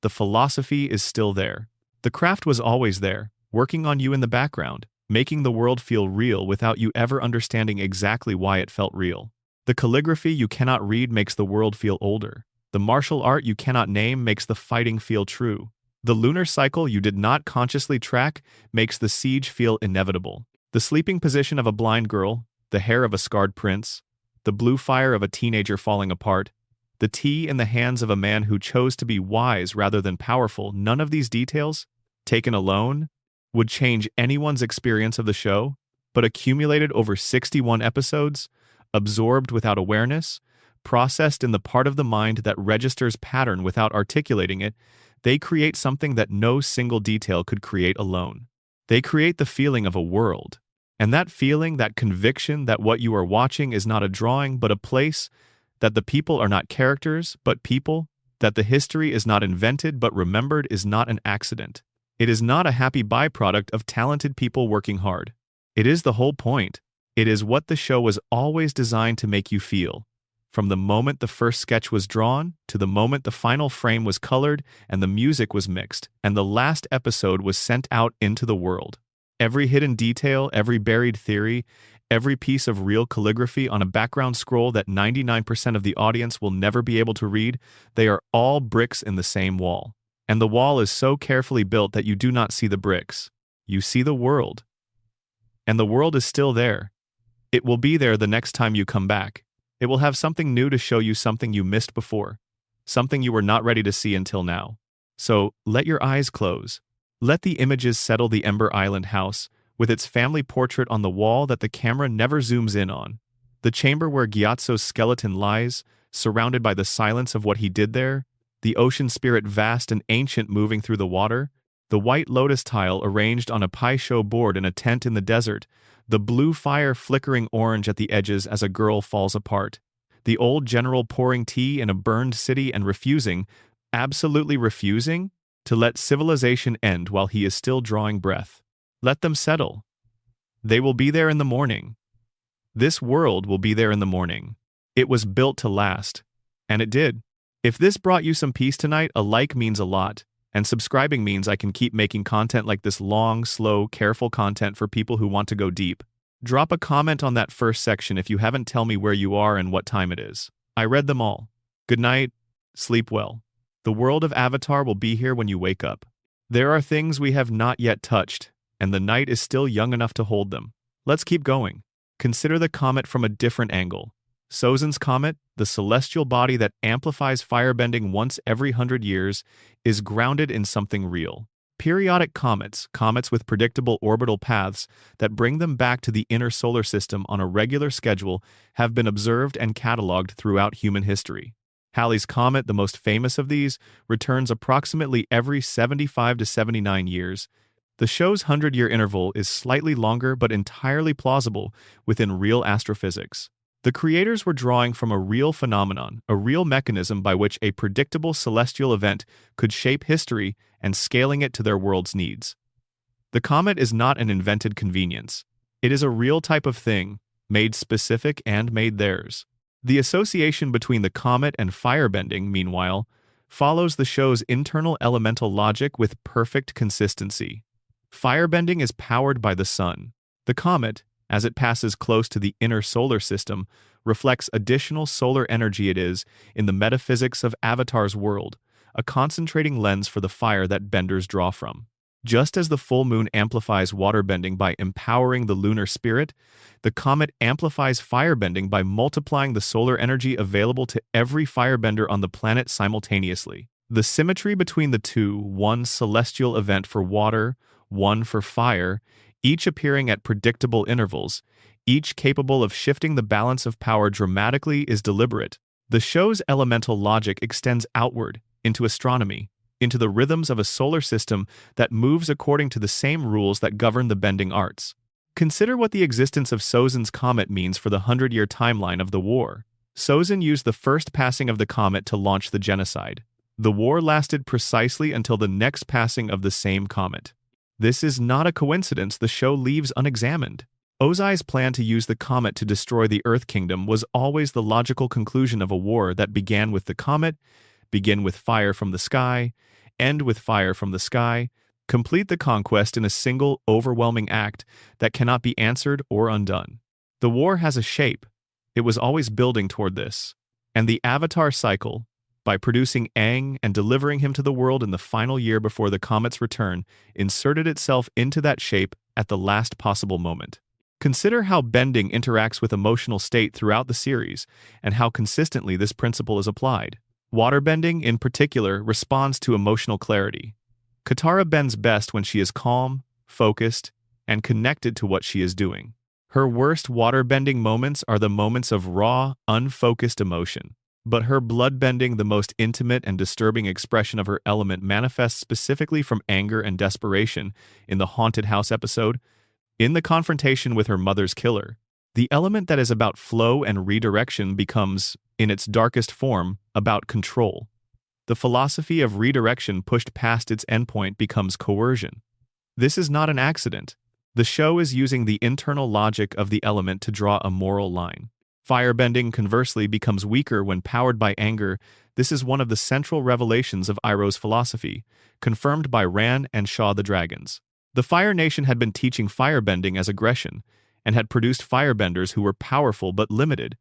Speaker 1: The philosophy is still there. The craft was always there, working on you in the background, making the world feel real without you ever understanding exactly why it felt real. The calligraphy you cannot read makes the world feel older. The martial art you cannot name makes the fighting feel true. The lunar cycle you did not consciously track makes the siege feel inevitable. The sleeping position of a blind girl, the hair of a scarred prince, the blue fire of a teenager falling apart, the tea in the hands of a man who chose to be wise rather than powerful, none of these details, taken alone, would change anyone's experience of the show, but accumulated over 61 episodes, absorbed without awareness, processed in the part of the mind that registers pattern without articulating it, they create something that no single detail could create alone. They create the feeling of a world. And that feeling, that conviction that what you are watching is not a drawing but a place, that the people are not characters but people, that the history is not invented but remembered is not an accident. It is not a happy byproduct of talented people working hard. It is the whole point. It is what the show was always designed to make you feel. From the moment the first sketch was drawn, to the moment the final frame was colored and the music was mixed, and the last episode was sent out into the world. Every hidden detail, every buried theory, every piece of real calligraphy on a background scroll that 99% of the audience will never be able to read, they are all bricks in the same wall. And the wall is so carefully built that you do not see the bricks. You see the world. And the world is still there. It will be there the next time you come back. It will have something new to show you, something you missed before, something you were not ready to see until now, So let your eyes close. Let the images settle the Ember Island house, with its family portrait on the wall that the camera never zooms in on. The chamber where Gyatso's skeleton lies, surrounded by the silence of what he did there, the ocean spirit vast and ancient moving through the water, the white lotus tile arranged on a paisho board in a tent in the desert, the blue fire flickering orange at the edges as a girl falls apart, the old general pouring tea in a burned city and refusing, absolutely refusing, to let civilization end while he is still drawing breath. Let them settle. They will be there in the morning. This world will be there in the morning. It was built to last. And it did. If this brought you some peace tonight, a like means a lot. And subscribing means I can keep making content like this long, slow, careful content for people who want to go deep. Drop a comment on that first section if you haven't tell me where you are and what time it is. I read them all. Good night. Sleep well. The world of Avatar will be here when you wake up. There are things we have not yet touched, and the night is still young enough to hold them. Let's keep going. Consider the comet from a different angle. Sozin's comet, the celestial body that amplifies firebending once every 100 years, is grounded in something real. Periodic comets, comets with predictable orbital paths that bring them back to the inner solar system on a regular schedule, have been observed and catalogued throughout human history. Halley's Comet, the most famous of these, returns approximately every 75 to 79 years. The show's 100-year interval is slightly longer but entirely plausible within real astrophysics. The creators were drawing from a real phenomenon, a real mechanism by which a predictable celestial event could shape history and scaling it to their world's needs. The comet is not an invented convenience. It is a real type of thing, made specific and made theirs. The association between the comet and firebending, meanwhile, follows the show's internal elemental logic with perfect consistency. Firebending is powered by the sun. The comet, as it passes close to the inner solar system, reflects additional solar energy. It is, in the metaphysics of Avatar's world, a concentrating lens for the fire that benders draw from. Just as the full moon amplifies waterbending by empowering the lunar spirit, the comet amplifies firebending by multiplying the solar energy available to every firebender on the planet simultaneously. The symmetry between the two, one celestial event for water, one for fire, each appearing at predictable intervals, each capable of shifting the balance of power dramatically, is deliberate. The show's elemental logic extends outward, into astronomy, into the rhythms of a solar system that moves according to the same rules that govern the bending arts. Consider what the existence of Sozin's comet means for the 100-year timeline of the war. Sozin used the first passing of the comet to launch the genocide. The war lasted precisely until the next passing of the same comet. This is not a coincidence the show leaves unexamined. Ozai's plan to use the comet to destroy the Earth Kingdom was always the logical conclusion of a war that began with the comet, begin with fire from the sky, end with fire from the sky, complete the conquest in a single, overwhelming act that cannot be answered or undone. The war has a shape. It was always building toward this. And the Avatar cycle, by producing Aang and delivering him to the world in the final year before the comet's return, inserted itself into that shape at the last possible moment. Consider how bending interacts with emotional state throughout the series, and how consistently this principle is applied. Waterbending, in particular, responds to emotional clarity. Katara bends best when she is calm, focused, and connected to what she is doing. Her worst waterbending moments are the moments of raw, unfocused emotion. But her bloodbending, the most intimate and disturbing expression of her element, manifests specifically from anger and desperation in the Haunted House episode, in the confrontation with her mother's killer. The element that is about flow and redirection becomes, in its darkest form, about control. The philosophy of redirection pushed past its endpoint becomes coercion. This is not an accident. The show is using the internal logic of the element to draw a moral line. Firebending, conversely, becomes weaker when powered by anger. This is one of the central revelations of Iroh's philosophy, confirmed by Ran and Shaw the dragons. The Fire Nation had been teaching firebending as aggression, and had produced firebenders who were powerful but limited,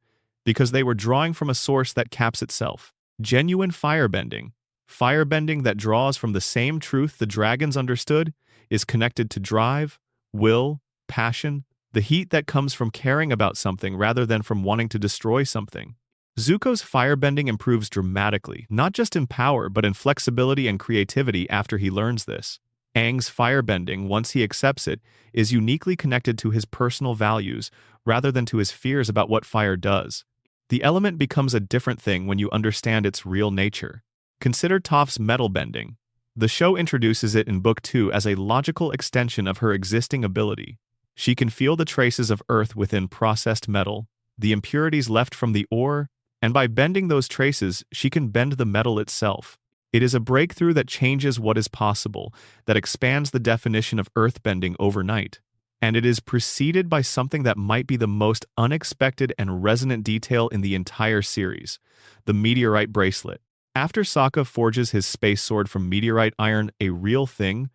Speaker 1: because they were drawing from a source that caps itself. Genuine firebending, firebending that draws from the same truth the dragons understood, is connected to drive, will, passion, the heat that comes from caring about something rather than from wanting to destroy something. Zuko's firebending improves dramatically, not just in power but in flexibility and creativity after he learns this. Aang's firebending, once he accepts it, is uniquely connected to his personal values rather than to his fears about what fire does. The element becomes a different thing when you understand its real nature. Consider Toph's metal bending. The show introduces it in Book 2 as a logical extension of her existing ability. She can feel the traces of earth within processed metal, the impurities left from the ore, and by bending those traces, she can bend the metal itself. It is a breakthrough that changes what is possible, that expands the definition of earthbending overnight. And it is preceded by something that might be the most unexpected and resonant detail in the entire series: the meteorite bracelet. After Sokka forges his space sword from meteorite iron, a real thing,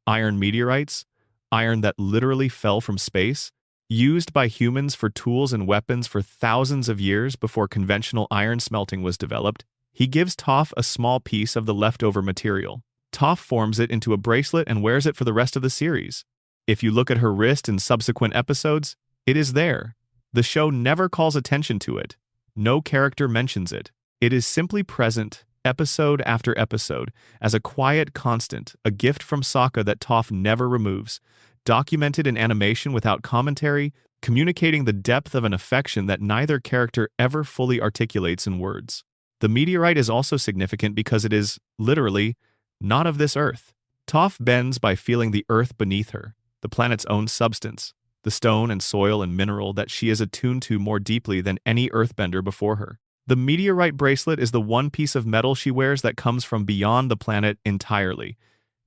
Speaker 1: iron meteorites, iron that literally fell from space, used by humans for tools and weapons for thousands of years before conventional iron smelting was developed, he gives Toph a small piece of the leftover material. Toph forms it into a bracelet and wears it for the rest of the series. If you look at her wrist in subsequent episodes, it is there. The show never calls attention to it. No character mentions it. It is simply present, episode after episode, as a quiet constant, a gift from Sokka that Toph never removes, documented in animation without commentary, communicating the depth of an affection that neither character ever fully articulates in words. The meteorite is also significant because it is, literally, not of this earth. Toph bends by feeling the earth beneath her, the planet's own substance, the stone and soil and mineral that she is attuned to more deeply than any earthbender before her. The meteorite bracelet is the one piece of metal she wears that comes from beyond the planet entirely.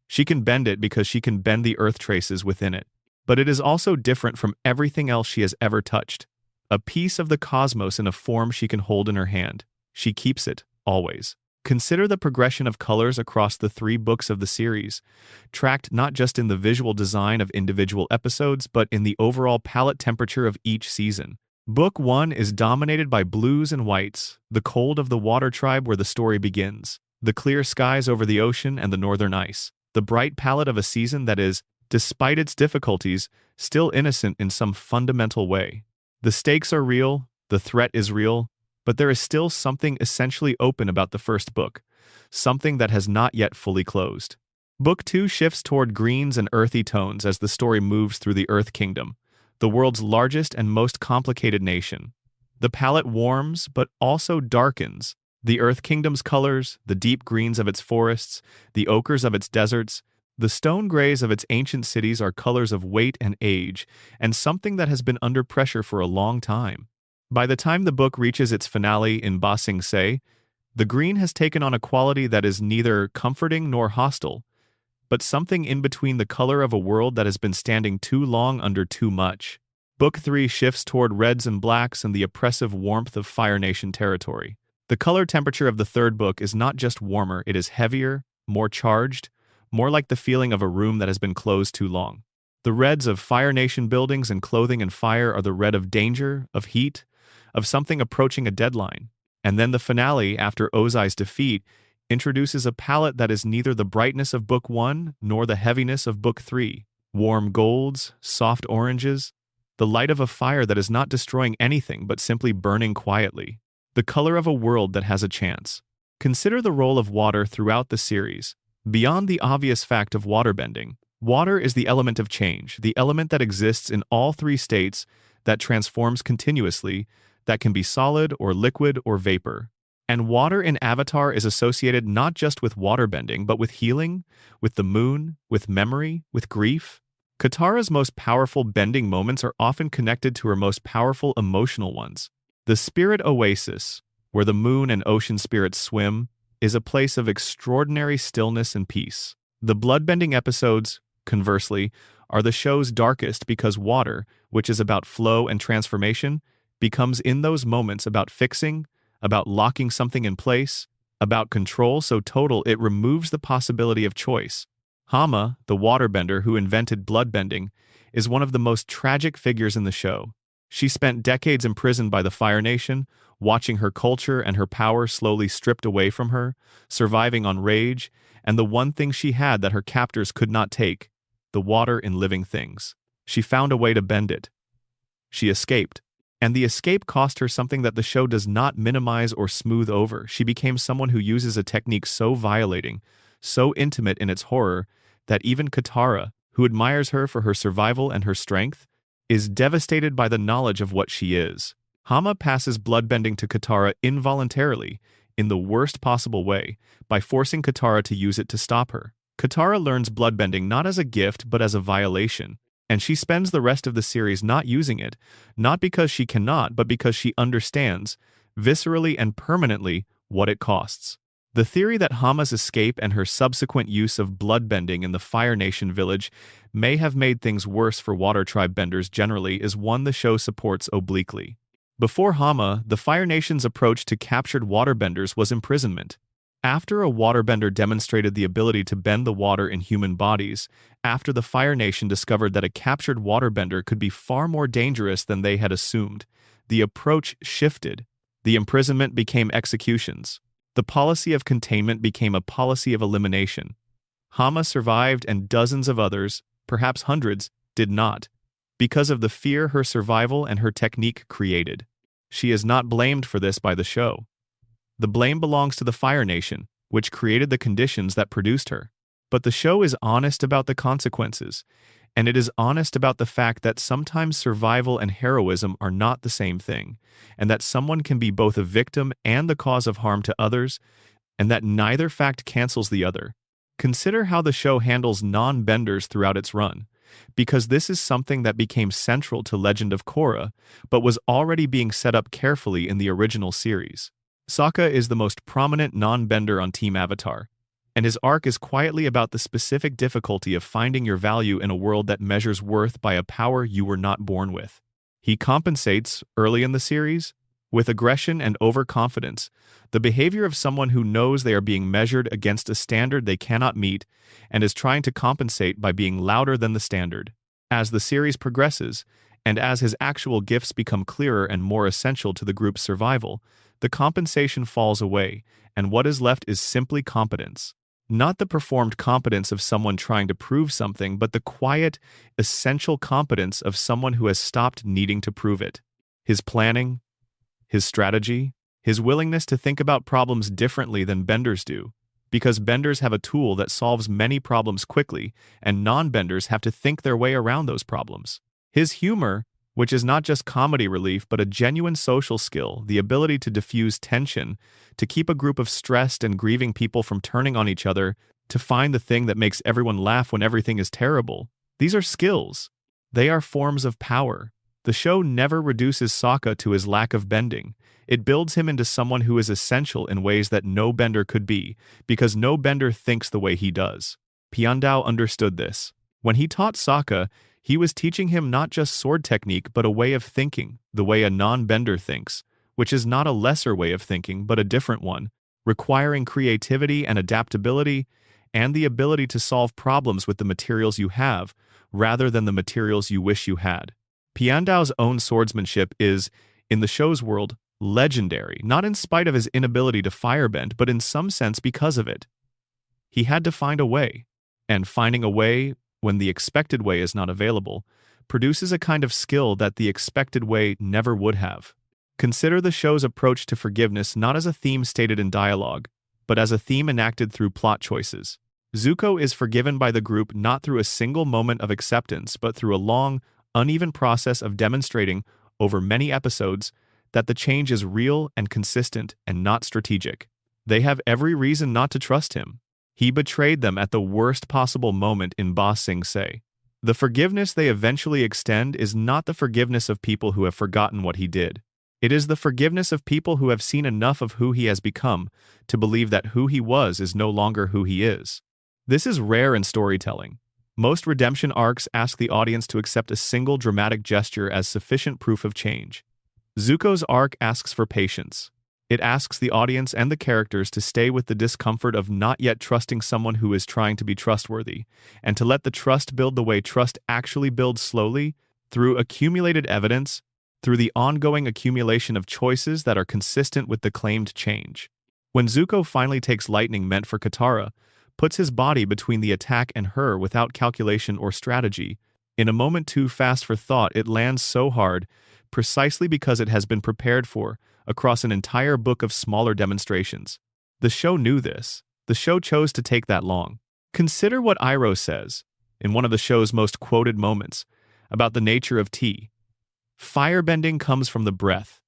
Speaker 1: She can bend it because she can bend the earth traces within it. But it is also different from everything else she has ever touched. A piece of the cosmos in a form she can hold in her hand. She keeps it, always. Consider the progression of colors across the 3 books of the series, tracked not just in the visual design of individual episodes but in the overall palette temperature of each season. Book 1 is dominated by blues and whites, the cold of the water tribe where the story begins, the clear skies over the ocean and the northern ice, the bright palette of a season that is, despite its difficulties, still innocent in some fundamental way. The stakes are real, the threat is real, but there is still something essentially open about the first book, something that has not yet fully closed. Book 2 shifts toward greens and earthy tones as the story moves through the Earth Kingdom, the world's largest and most complicated nation. The palette warms, but also darkens. The Earth Kingdom's colors, the deep greens of its forests, the ochres of its deserts, the stone grays of its ancient cities are colors of weight and age, and something that has been under pressure for a long time. By the time the book reaches its finale in Ba Sing Se, the green has taken on a quality that is neither comforting nor hostile, but something in between, the color of a world that has been standing too long under too much. Book 3 shifts toward reds and blacks and the oppressive warmth of Fire Nation territory. The color temperature of the 3rd book is not just warmer, it is heavier, more charged, more like the feeling of a room that has been closed too long. The reds of Fire Nation buildings and clothing and fire are the red of danger, of heat, of something approaching a deadline. And then the finale, after Ozai's defeat, introduces a palette that is neither the brightness of Book 1 nor the heaviness of Book 3. Warm golds, soft oranges, the light of a fire that is not destroying anything but simply burning quietly. The color of a world that has a chance. Consider the role of water throughout the series. Beyond the obvious fact of waterbending, water is the element of change, the element that exists in all 3 states, that transforms continuously, that can be solid or liquid or vapor. And water in Avatar is associated not just with waterbending, but with healing, with the moon, with memory, with grief. Katara's most powerful bending moments are often connected to her most powerful emotional ones. The Spirit Oasis, where the moon and ocean spirits swim, is a place of extraordinary stillness and peace. The bloodbending episodes, conversely, are the show's darkest because water, which is about flow and transformation, becomes in those moments about fixing, about locking something in place, about control so total it removes the possibility of choice. Hama, the waterbender who invented bloodbending, is one of the most tragic figures in the show. She spent decades imprisoned by the Fire Nation, watching her culture and her power slowly stripped away from her, surviving on rage, and the one thing she had that her captors could not take, the water in living things. She found a way to bend it. She escaped. And the escape cost her something that the show does not minimize or smooth over. She became someone who uses a technique so violating, so intimate in its horror, that even Katara, who admires her for her survival and her strength, is devastated by the knowledge of what she is. Hama passes bloodbending to Katara involuntarily, in the worst possible way, by forcing Katara to use it to stop her. Katara learns bloodbending not as a gift but as a violation, and she spends the rest of the series not using it, not because she cannot, but because she understands, viscerally and permanently, what it costs. The theory that Hama's escape and her subsequent use of bloodbending in the Fire Nation village may have made things worse for Water Tribe benders generally is one the show supports obliquely. Before Hama, the Fire Nation's approach to captured waterbenders was imprisonment. After a waterbender demonstrated the ability to bend the water in human bodies, after the Fire Nation discovered that a captured waterbender could be far more dangerous than they had assumed, the approach shifted. The imprisonment became executions. The policy of containment became a policy of elimination. Hama survived and dozens of others, perhaps hundreds, did not, because of the fear her survival and her technique created. She is not blamed for this by the show. The blame belongs to the Fire Nation, which created the conditions that produced her. But the show is honest about the consequences, and it is honest about the fact that sometimes survival and heroism are not the same thing, and that someone can be both a victim and the cause of harm to others, and that neither fact cancels the other. Consider how the show handles non-benders throughout its run, because this is something that became central to Legend of Korra, but was already being set up carefully in the original series. Sokka is the most prominent non-bender on Team Avatar, and his arc is quietly about the specific difficulty of finding your value in a world that measures worth by a power you were not born with. He compensates, early in the series, with aggression and overconfidence, the behavior of someone who knows they are being measured against a standard they cannot meet and is trying to compensate by being louder than the standard. As the series progresses, and as his actual gifts become clearer and more essential to the group's survival, the compensation falls away, and what is left is simply competence. Not the performed competence of someone trying to prove something, but the quiet, essential competence of someone who has stopped needing to prove it. His planning, his strategy, his willingness to think about problems differently than benders do, because benders have a tool that solves many problems quickly, and non-benders have to think their way around those problems. His humor, which is not just comedy relief but a genuine social skill, the ability to diffuse tension, to keep a group of stressed and grieving people from turning on each other, to find the thing that makes everyone laugh when everything is terrible. These are skills. They are forms of power. The show never reduces Sokka to his lack of bending. It builds him into someone who is essential in ways that no bender could be, because no bender thinks the way he does. Piandao understood this. When he taught Sokka, he was teaching him not just sword technique but a way of thinking, the way a non-bender thinks, which is not a lesser way of thinking but a different one, requiring creativity and adaptability, and the ability to solve problems with the materials you have, rather than the materials you wish you had. Piandao's own swordsmanship is, in the show's world, legendary, not in spite of his inability to firebend, but in some sense because of it. He had to find a way, and finding a way, when the expected way is not available, produces a kind of skill that the expected way never would have. Consider the show's approach to forgiveness not as a theme stated in dialogue, but as a theme enacted through plot choices. Zuko is forgiven by the group not through a single moment of acceptance, but through a long, uneven process of demonstrating, over many episodes, that the change is real and consistent and not strategic. They have every reason not to trust him. He betrayed them at the worst possible moment in Ba Sing Se. The forgiveness they eventually extend is not the forgiveness of people who have forgotten what he did. It is the forgiveness of people who have seen enough of who he has become to believe that who he was is no longer who he is. This is rare in storytelling. Most redemption arcs ask the audience to accept a single dramatic gesture as sufficient proof of change. Zuko's arc asks for patience. It asks the audience and the characters to stay with the discomfort of not yet trusting someone who is trying to be trustworthy, and to let the trust build the way trust actually builds slowly, through accumulated evidence, through the ongoing accumulation of choices that are consistent with the claimed change. When Zuko finally takes lightning meant for Katara, puts his body between the attack and her without calculation or strategy, in a moment too fast for thought it lands so hard, precisely because it has been prepared for across an entire book of smaller demonstrations. The show knew this. The show chose to take that long. Consider what Iroh says, in one of the show's most quoted moments, about the nature of tea. Firebending comes from the breath.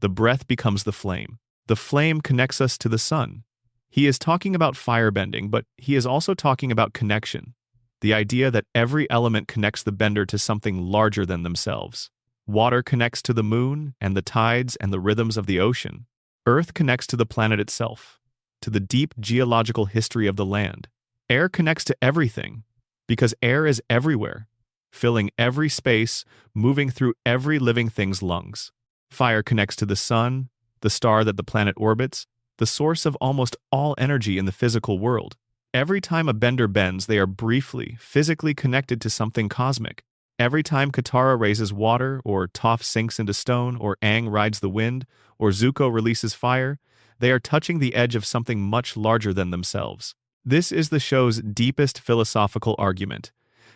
Speaker 1: The breath becomes the flame. The flame connects us to the sun. He is talking about firebending, but he is also talking about connection. The idea that every element connects the bender to something larger than themselves. Water connects to the moon and the tides and the rhythms of the ocean. Earth connects to the planet itself, to the deep geological history of the land. Air connects to everything, because air is everywhere, filling every space, moving through every living thing's lungs. Fire connects to the sun, the star that the planet orbits, the source of almost all energy in the physical world. Every time a bender bends, they are briefly, physically connected to something cosmic. Every time Katara raises water, or Toph sinks into stone, or Aang rides the wind, or Zuko releases fire, they are touching the edge of something much larger than themselves. This is the show's deepest philosophical argument,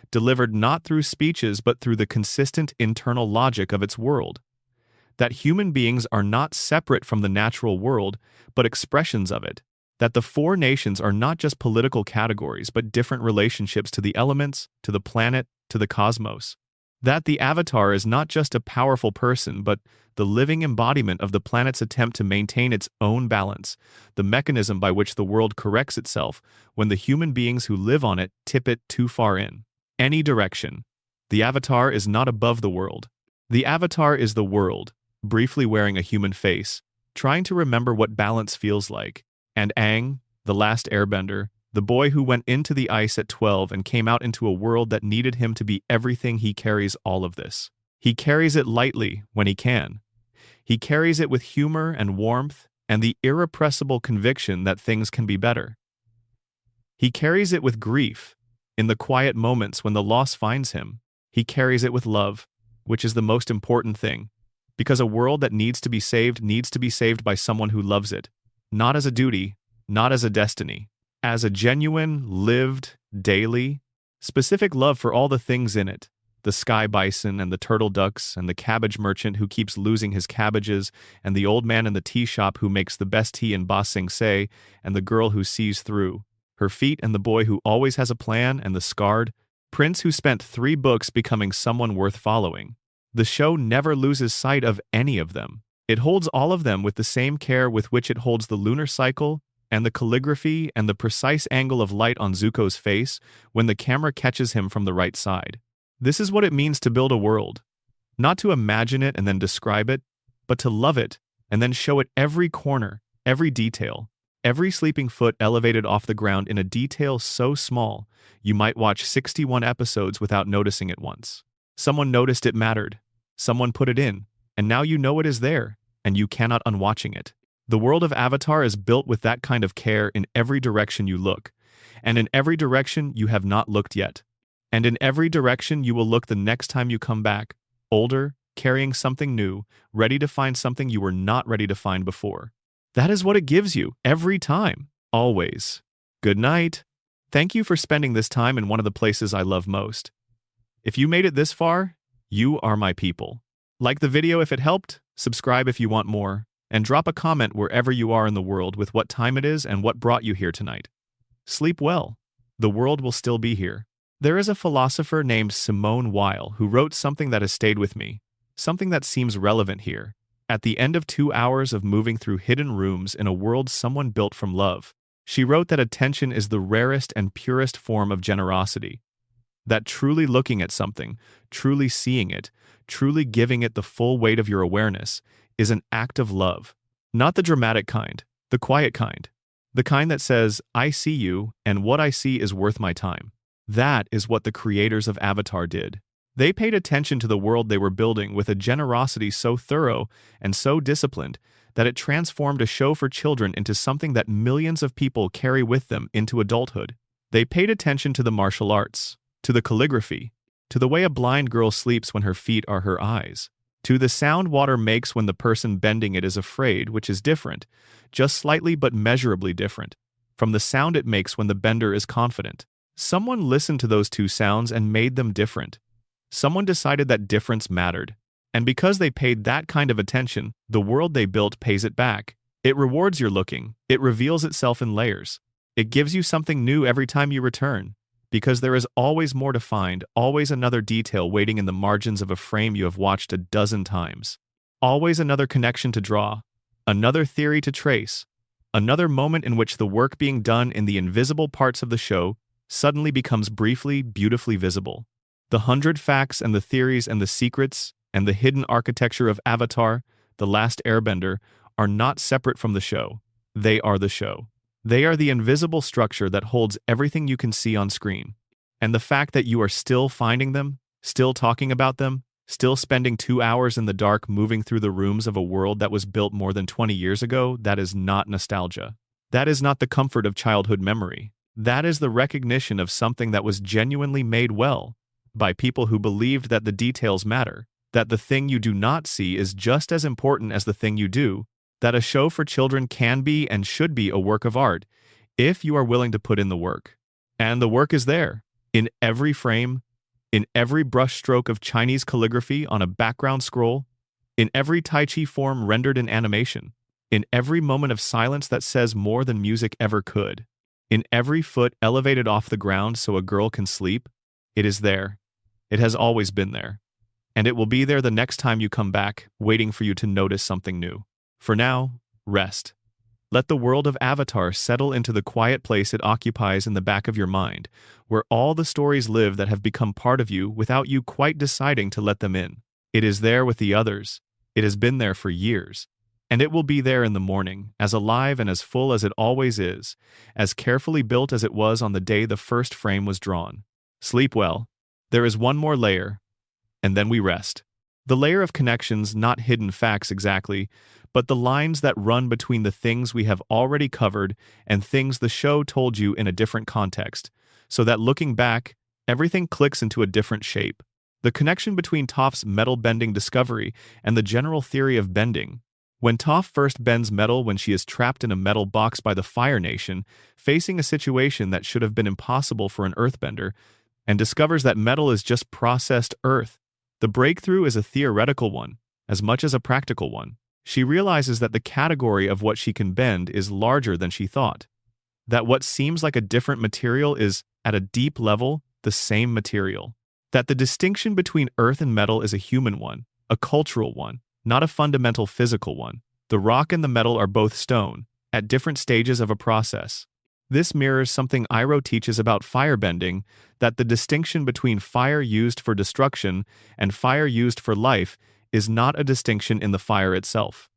Speaker 1: delivered not through speeches but through the consistent internal logic of its world. That human beings are not separate from the natural world, but expressions of it. That the four nations are not just political categories, but different relationships to the elements, to the planet, to the cosmos. That the Avatar is not just a powerful person, but the living embodiment of the planet's attempt to maintain its own balance, the mechanism by which the world corrects itself when the human beings who live on it tip it too far in any direction. The Avatar is not above the world. The Avatar is the world, briefly wearing a human face, trying to remember what balance feels like. And Aang, the Last Airbender, the boy who went into the ice at 12 and came out into a world that needed him to be everything, he carries all of this. He carries it lightly when he can. He carries it with humor and warmth and the irrepressible conviction that things can be better. He carries it with grief, in the quiet moments when the loss finds him. He carries it with love, which is the most important thing, because a world that needs to be saved by someone who loves it, not as a duty, not as a destiny, as a genuine, lived, daily, specific love for all the things in it. The sky bison and the turtle ducks and the cabbage merchant who keeps losing his cabbages and the old man in the tea shop who makes the best tea in Ba Sing Se and the girl who sees through her feet and the boy who always has a plan and the scarred prince who spent 3 books becoming someone worth following. The show never loses sight of any of them. It holds all of them with the same care with which it holds the lunar cycle and the calligraphy and the precise angle of light on Zuko's face when the camera catches him from the right side. This is what it means to build a world. Not to imagine it and then describe it, but to love it and then show it every corner, every detail, every sleeping foot elevated off the ground in a detail so small you might watch 61 episodes without noticing it once. Someone noticed it mattered. Someone put it in, and now you know it is there, and you cannot unwatching it. The world of Avatar is built with that kind of care in every direction you look, and in every direction you have not looked yet. And in every direction you will look the next time you come back, older, carrying something new, ready to find something you were not ready to find before. That is what it gives you, every time, always. Good night. Thank you for spending this time in one of the places I love most. If you made it this far, you are my people. Like the video if it helped, subscribe if you want more, and drop a comment wherever you are in the world with what time it is and what brought you here tonight. Sleep well. The world will still be here. There is a philosopher named Simone Weil who wrote something that has stayed with me, something that seems relevant here. At the end of 2 hours of moving through hidden rooms in a world someone built from love, she wrote that attention is the rarest and purest form of generosity. That truly looking at something, truly seeing it, truly giving it the full weight of your awareness, is an act of love. Not the dramatic kind, the quiet kind. The kind that says, I see you, and what I see is worth my time. That is what the creators of Avatar did. They paid attention to the world they were building with a generosity so thorough and so disciplined that it transformed a show for children into something that millions of people carry with them into adulthood. They paid attention to the martial arts, to the calligraphy, to the way a blind girl sleeps when her feet are her eyes, to the sound water makes when the person bending it is afraid, which is different, just slightly but measurably different, from the sound it makes when the bender is confident. Someone listened to those 2 sounds and made them different. Someone decided that difference mattered. And because they paid that kind of attention, the world they built pays it back. It rewards your looking. It reveals itself in layers. It gives you something new every time you return. Because there is always more to find, always another detail waiting in the margins of a frame you have watched a dozen times. Always another connection to draw, another theory to trace, another moment in which the work being done in the invisible parts of the show suddenly becomes briefly, beautifully visible. The 100 facts and the theories and the secrets and the hidden architecture of Avatar, The Last Airbender, are not separate from the show. They are the show. They are the invisible structure that holds everything you can see on screen. And the fact that you are still finding them, still talking about them, still spending 2 hours in the dark moving through the rooms of a world that was built more than 20 years ago, that is not nostalgia. That is not the comfort of childhood memory. That is the recognition of something that was genuinely made well, by people who believed that the details matter, that the thing you do not see is just as important as the thing you do, that a show for children can be and should be a work of art, if you are willing to put in the work. And the work is there, in every frame, in every brushstroke of Chinese calligraphy on a background scroll, in every Tai Chi form rendered in animation, in every moment of silence that says more than music ever could, in every foot elevated off the ground so a girl can sleep. It is there. It has always been there. And it will be there the next time you come back, waiting for you to notice something new. For now, rest. Let the world of Avatar settle into the quiet place it occupies in the back of your mind, where all the stories live that have become part of you without you quite deciding to let them in. It is there with the others. It has been there for years. And it will be there in the morning, as alive and as full as it always is, as carefully built as it was on the day the first frame was drawn. Sleep well. There is one more layer, and then we rest. The layer of connections, not hidden facts exactly, but the lines that run between the things we have already covered and things the show told you in a different context, so that looking back, everything clicks into a different shape. The connection between Toph's metal bending discovery and the general theory of bending. When Toph first bends metal when she is trapped in a metal box by the Fire Nation, facing a situation that should have been impossible for an earthbender, and discovers that metal is just processed earth, the breakthrough is a theoretical one, as much as a practical one. She realizes that the category of what she can bend is larger than she thought. That what seems like a different material is, at a deep level, the same material. That the distinction between earth and metal is a human one, a cultural one, not a fundamental physical one. The rock and the metal are both stone, at different stages of a process. This mirrors something Iroh teaches about firebending, that the distinction between fire used for destruction and fire used for life is not a distinction in the fire itself.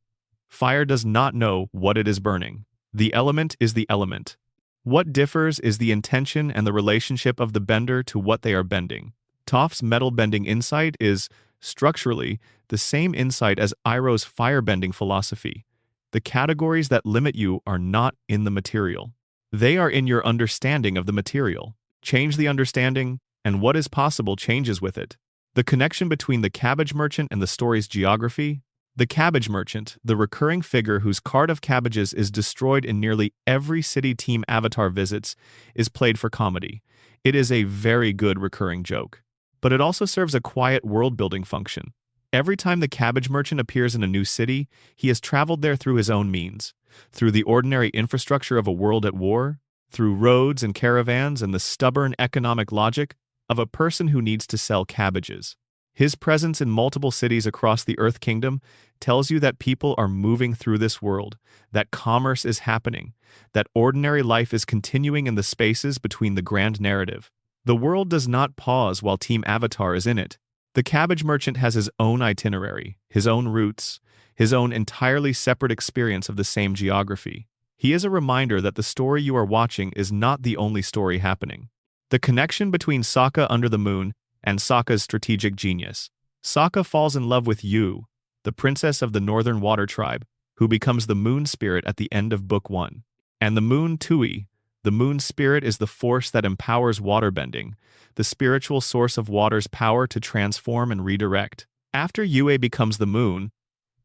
Speaker 1: Fire does not know what it is burning. The element is the element. What differs is the intention and the relationship of the bender to what they are bending. Toph's metal bending insight is, structurally, the same insight as Iroh's firebending philosophy. The categories that limit you are not in the material. They are in your understanding of the material. Change the understanding, and what is possible changes with it. The connection between the cabbage merchant and the story's geography. The cabbage merchant, the recurring figure whose cart of cabbages is destroyed in nearly every city Team Avatar visits, is played for comedy. It is a very good recurring joke. But it also serves a quiet world-building function. Every time the cabbage merchant appears in a new city, he has traveled there through his own means, through the ordinary infrastructure of a world at war, through roads and caravans and the stubborn economic logic of a person who needs to sell cabbages. His presence in multiple cities across the Earth Kingdom tells you that people are moving through this world, that commerce is happening, that ordinary life is continuing in the spaces between the grand narrative. The world does not pause while Team Avatar is in it. The cabbage merchant has his own itinerary, his own routes, his own entirely separate experience of the same geography. He is a reminder that the story you are watching is not the only story happening. The connection between Sokka under the moon and Sokka's strategic genius. Sokka falls in love with Yu, the princess of the Northern Water Tribe, who becomes the moon spirit at the end of Book 1. And the moon Tui, the moon spirit, is the force that empowers waterbending, the spiritual source of water's power to transform and redirect. After Yue becomes the moon,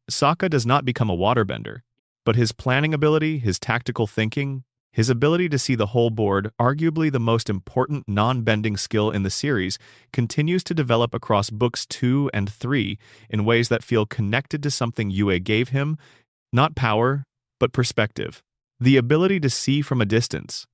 Speaker 1: Sokka does not become a waterbender, but his planning ability, his tactical thinking, His ability to see the whole board, arguably the most important non-bending skill in the series, continues to develop across books 2 and 3 in ways that feel connected to something Yue gave him, not power, but perspective. The ability to see from a distance,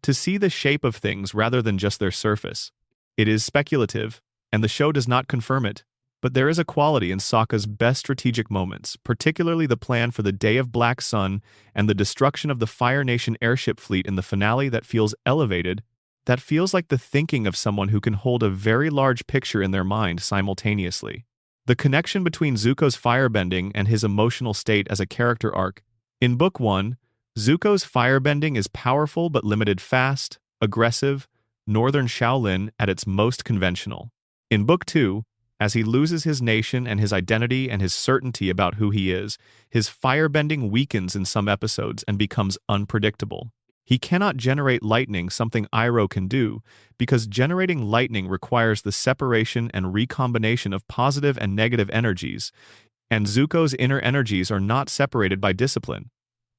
Speaker 1: to see the shape of things rather than just their surface. It is speculative, and the show does not confirm it, but there is a quality in Sokka's best strategic moments, particularly the plan for the Day of Black Sun and the destruction of the Fire Nation airship fleet in the finale that feels elevated, that feels like the thinking of someone who can hold a very large picture in their mind simultaneously. The connection between Zuko's firebending and his emotional state as a character arc. In Book 1, Zuko's firebending is powerful but limited, fast, aggressive, Northern Shaolin at its most conventional. In Book 2, as he loses his nation and his identity and his certainty about who he is, his firebending weakens in some episodes and becomes unpredictable. He cannot generate lightning, something Iroh can do, because generating lightning requires the separation and recombination of positive and negative energies, and Zuko's inner energies are not separated by discipline.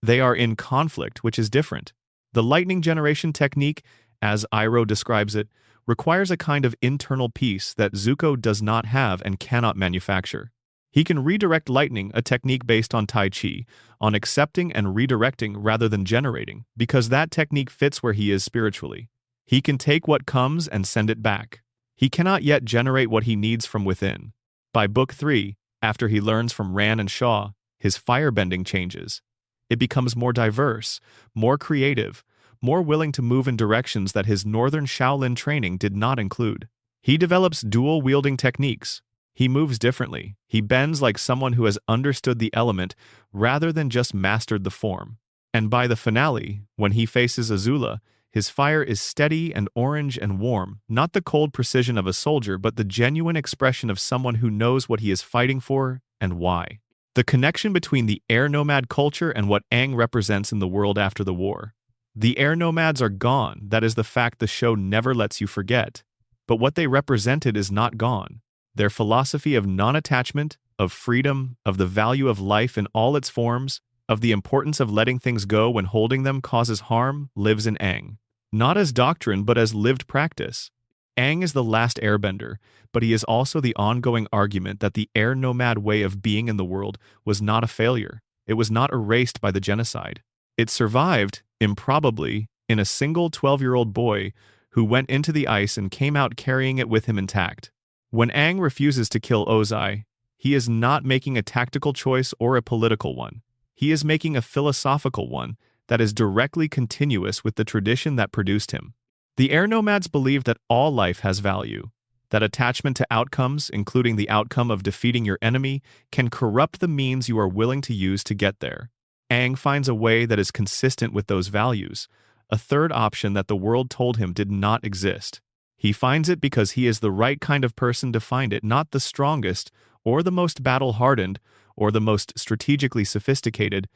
Speaker 1: They are in conflict, which is different. The lightning generation technique, as Iroh describes it, requires a kind of internal peace that Zuko does not have and cannot manufacture. He can redirect lightning, a technique based on Tai Chi, on accepting and redirecting rather than generating, because that technique fits where he is spiritually. He can take what comes and send it back. He cannot yet generate what he needs from within. By Book 3, after he learns from Ran and Shaw, his firebending changes. It becomes more diverse, more creative, more willing to move in directions that his Northern Shaolin training did not include. He develops dual-wielding techniques. He moves differently. He bends like someone who has understood the element rather than just mastered the form. And by the finale, when he faces Azula, his fire is steady and orange and warm, not the cold precision of a soldier, but the genuine expression of someone who knows what he is fighting for and why. The connection between the air nomad culture and what Aang represents in the world after the war. The air nomads are gone, that is the fact the show never lets you forget. But what they represented is not gone. Their philosophy of non-attachment, of freedom, of the value of life in all its forms, of the importance of letting things go when holding them causes harm, lives in Aang. Not as doctrine, but as lived practice. Aang is the last airbender, but he is also the ongoing argument that the air nomad way of being in the world was not a failure. It was not erased by the genocide. It survived, improbably, in a single 12-year-old boy who went into the ice and came out carrying it with him intact. When Aang refuses to kill Ozai, he is not making a tactical choice or a political one. He is making a philosophical one that is directly continuous with the tradition that produced him. The air nomads believe that all life has value, that attachment to outcomes, including the outcome of defeating your enemy, can corrupt the means you are willing to use to get there. Aang finds a way that is consistent with those values, a third option that the world told him did not exist. He finds it because he is the right kind of person to find it, not the strongest, or the most battle-hardened, or the most strategically sophisticated,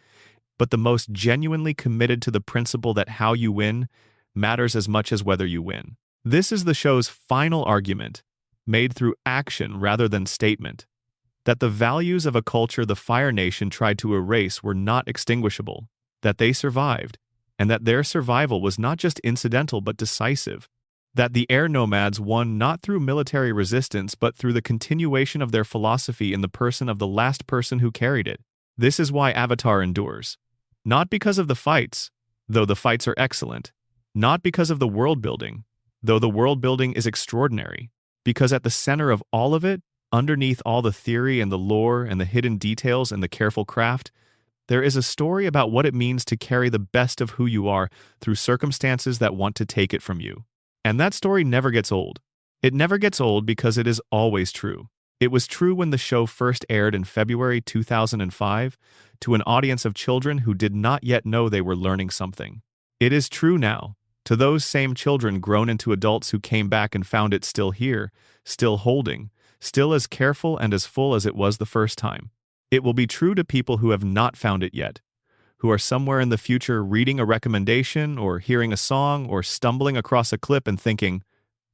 Speaker 1: but the most genuinely committed to the principle that how you win matters as much as whether you win. This is the show's final argument, made through action rather than statement, that the values of a culture the Fire Nation tried to erase were not extinguishable, that they survived, and that their survival was not just incidental but decisive, that the air nomads won not through military resistance but through the continuation of their philosophy in the person of the last person who carried it. This is why Avatar endures. Not because of the fights, though the fights are excellent, not because of the world building, though the world building is extraordinary, because at the center of all of it, underneath all the theory and the lore and the hidden details and the careful craft, there is a story about what it means to carry the best of who you are through circumstances that want to take it from you. And that story never gets old. It never gets old because it is always true. It was true when the show first aired in February 2005 to an audience of children who did not yet know they were learning something. It is true now to those same children grown into adults who came back and found it still here, still holding, still as careful and as full as it was the first time. It will be true to people who have not found it yet, who are somewhere in the future reading a recommendation or hearing a song or stumbling across a clip and thinking,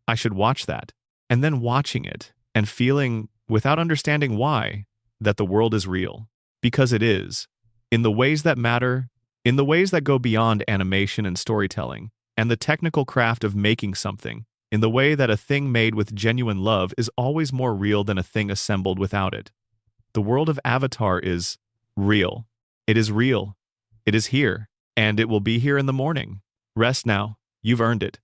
Speaker 1: I should watch that, and then watching it and feeling, without understanding why, that the world is real. Because it is, in the ways that matter in the ways that go beyond animation and storytelling, and the technical craft of making something, in the way that a thing made with genuine love is always more real than a thing assembled without it. The world of Avatar is real. It is real. It is here, and it will be here in the morning. Rest now. You've earned it.